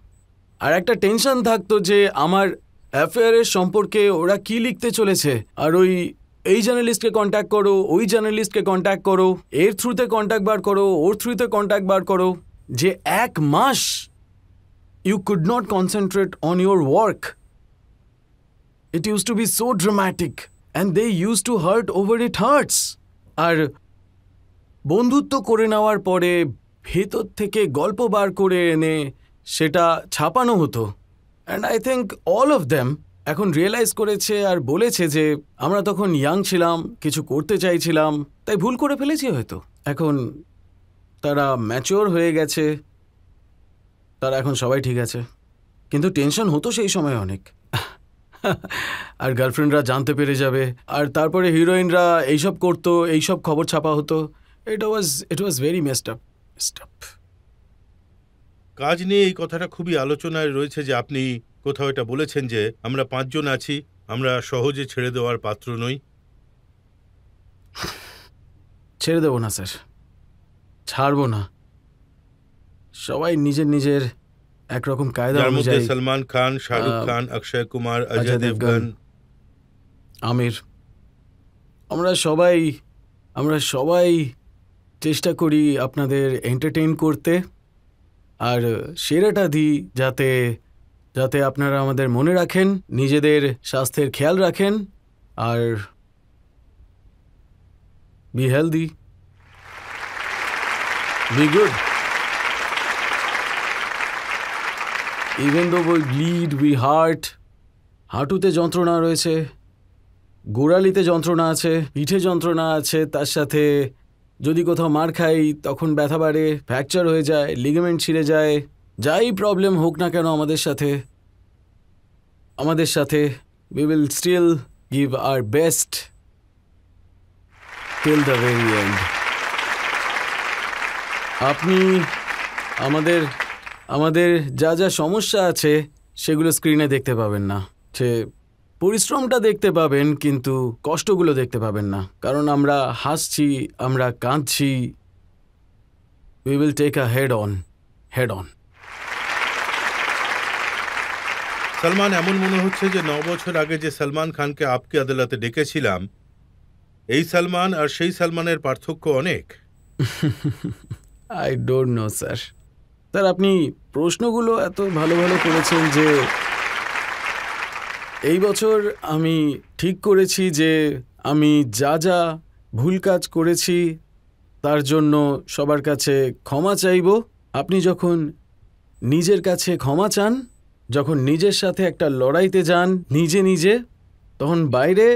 আর একটা টেনশন থাকতো যে আমার অ্যাফেয়ারের সম্পর্কে ওরা কি লিখতে চলেছে, আর এই জার্নালিস্টকে কন্ট্যাক্ট করো, ওই জার্নালিস্টকে কন্ট্যাক্ট করো, এর থ্রুতে কন্ট্যাক্ট বার করো, ওর থ্রুতে কন্ট্যাক্ট বার করো। যে 1 মাস you could not concentrate on your work. It use to be so dramatic and they use to hurt over it hurts. আর বন্ধুত্ব করে নেওয়ার পরে ভেতর থেকে গল্প বার করে এনে সেটা ছাপানো হতো। And I think all of them এখন রিয়েলাইজ করেছে আর বলেছে যে আমরা তখন ইয়াং ছিলাম, কিছু করতে চাইছিলাম, তাই ভুল করে ফেলেছি হয়তো। এখন তারা ম্যাচিওর হয়ে গেছে, তারা এখন সবাই ঠিক আছে, কিন্তু টেনশন হতো সেই সময় অনেক। আর গার্লফ্রেন্ডরা জানতে পেরে যাবে, আর তারপরে হিরোইনরা এইসব করতো, এইসব খবর ছাপা হতো। ইট ওয়াজ ভেরি মেসড আপ। কাজ নিয়ে এই কথাটা খুবই আলোচনায় রয়েছে যে আপনি কোথাও এটা বলেছেন যে আমরা 5 জন আছি, আমরা সহজে ছেড়ে দেওয়ার পাত্র নই। ছেড়ে দেবো না স্যার, ছাড়বো না। সবাই নিজের একরকম কায়দা অনুযায়ী, সলমান খান, শাহরুখ খান, অক্ষয় কুমার, অজয় দেবগন, আমির, আমরা সবাই চেষ্টা করি আপনাদের এন্টারটেইন করতে আর সেরাটা দিই যাতে যাতে আপনারা আমাদের মনে রাখেন, নিজেদের স্বাস্থ্যের খেয়াল রাখেন আর be healthy, be good. Even though we bleed, we hurt, হাঁটুতে যন্ত্রণা রয়েছে, গোড়ালিতে যন্ত্রণা আছে, পিঠে যন্ত্রণা আছে, তার সাথে যদি কোথাও মার খাই তখন ব্যথা বাড়ে, ফ্র্যাকচার হয়ে যায়, লিগামেন্ট ছিঁড়ে যায়, যাই প্রবলেম হোক না কেন আমাদের সাথে we will still give our best till the very end. আপনি আমাদের যা যা সমস্যা আছে সেগুলো স্ক্রিনে দেখতে পাবেন না, সে পরিশ্রমটা দেখতে পাবেন কিন্তু কষ্টগুলো দেখতে পাবেন না, কারণ আমরা হাসছি, আমরা কাঁদছি। we will take a head on. Salman, এমন মনে হচ্ছে যে 9 বছর আগে যে সলমান খানকে আপকি আদালতে ডেকেছিলাম, এই সলমান আর সেই সলমানের পার্থক্য অনেক। I don't know, sir. আপনি প্রশ্নগুলো এত ভালো করেছেন যে এই বছর আমি ঠিক করেছি যে আমি যা ভুল কাজ করেছি তার জন্য সবার কাছে ক্ষমা চাইব। আপনি যখন নিজের কাছে ক্ষমা চান, যখন নিজের সাথে একটা লড়াইতে যান নিজে, তখন বাইরে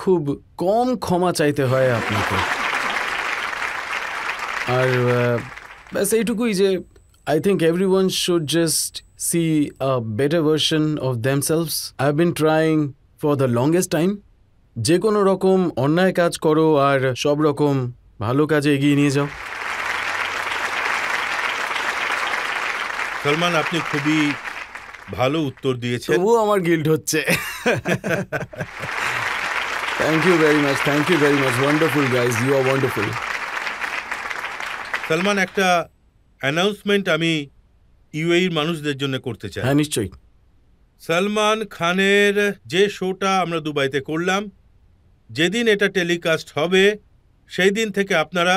খুব কম ক্ষমা চাইতে হয় আপনাকে। আর ব্যাস এইটুকুই যে I think everyone should just see a better version of themselves. I've been trying for the longest time. যে কোনো রকম অন্যায় কাজ করো আর সব রকম ভালো কাজে এগিয়ে নিয়ে যাও। সলমান, আপনি খুবই ভালো উত্তর দিয়েছেন। তবুও আমার গিল্ট হচ্ছে। Thank you very much. Wonderful guys, you are wonderful. Salman, একটা অ্যানাউন্সমেন্ট আমি ইউএইর মানুষদের জন্য করতে চাই। হ্যাঁ, নিশ্চয়ই। সলমান খানের যে শোটা আমরা দুবাইতে করলাম, যেদিন এটা টেলিকাস্ট হবে সেই দিন থেকে আপনারা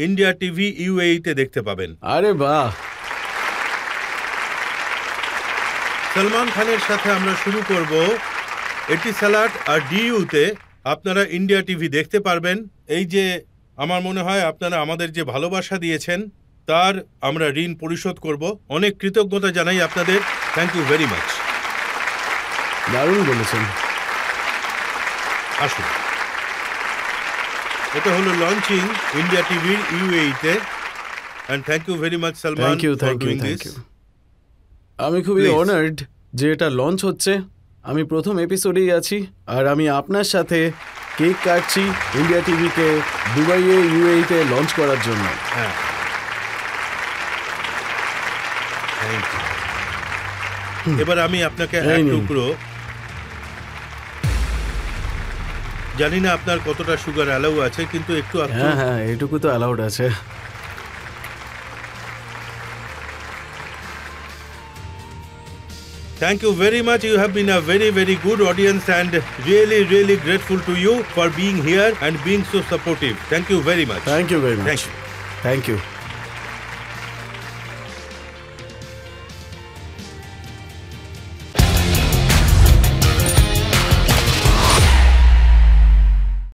ইন্ডিয়া টিভি ইউএইতে দেখতে পাবেন। আরে বাহ! সলমান খানের সাথে আমরা শুরু করব এটিসালাট আর ডিইউতে আপনারা ইন্ডিয়া টিভি দেখতে পারবেন। এই যে আমার মনে হয় আপনারা আমাদের যে ভালোবাসা দিয়েছেন তার আমরা ঋণ পরিশোধ করব। অনেক কৃতজ্ঞতা জানাই আপনাদের। Thank you very much. দারুণ বলেছেন। আসুন, এটা হলো লঞ্চিং ইন্ডিয়া টিভির ইউএইতে। And thank you very much Salman for doing this. আমি খুবই অনার্ড যে এটা লঞ্চ হচ্ছে। আমি প্রথম এপিসোডেই আছি আর আমি আপনার সাথে কেক কাটছি ইন্ডিয়া টিভিকে দুবাইয়ে ইউএইতে লঞ্চ করার জন্য। হ্যাঁ, থ্যাংক ইউ। এবার আমি আপনাকে এক টুকরো, জানি না আপনার কতটা সুগার অ্যালাউ আছে, কিন্তু একটু। হ্যাঁ, এটুকু তো অ্যালাউড আছে। Thank you very much. You have been a very, very good audience and really, really grateful to you for being here and being so supportive. Thank you very much. Thank you very much. Thank you. Thank you.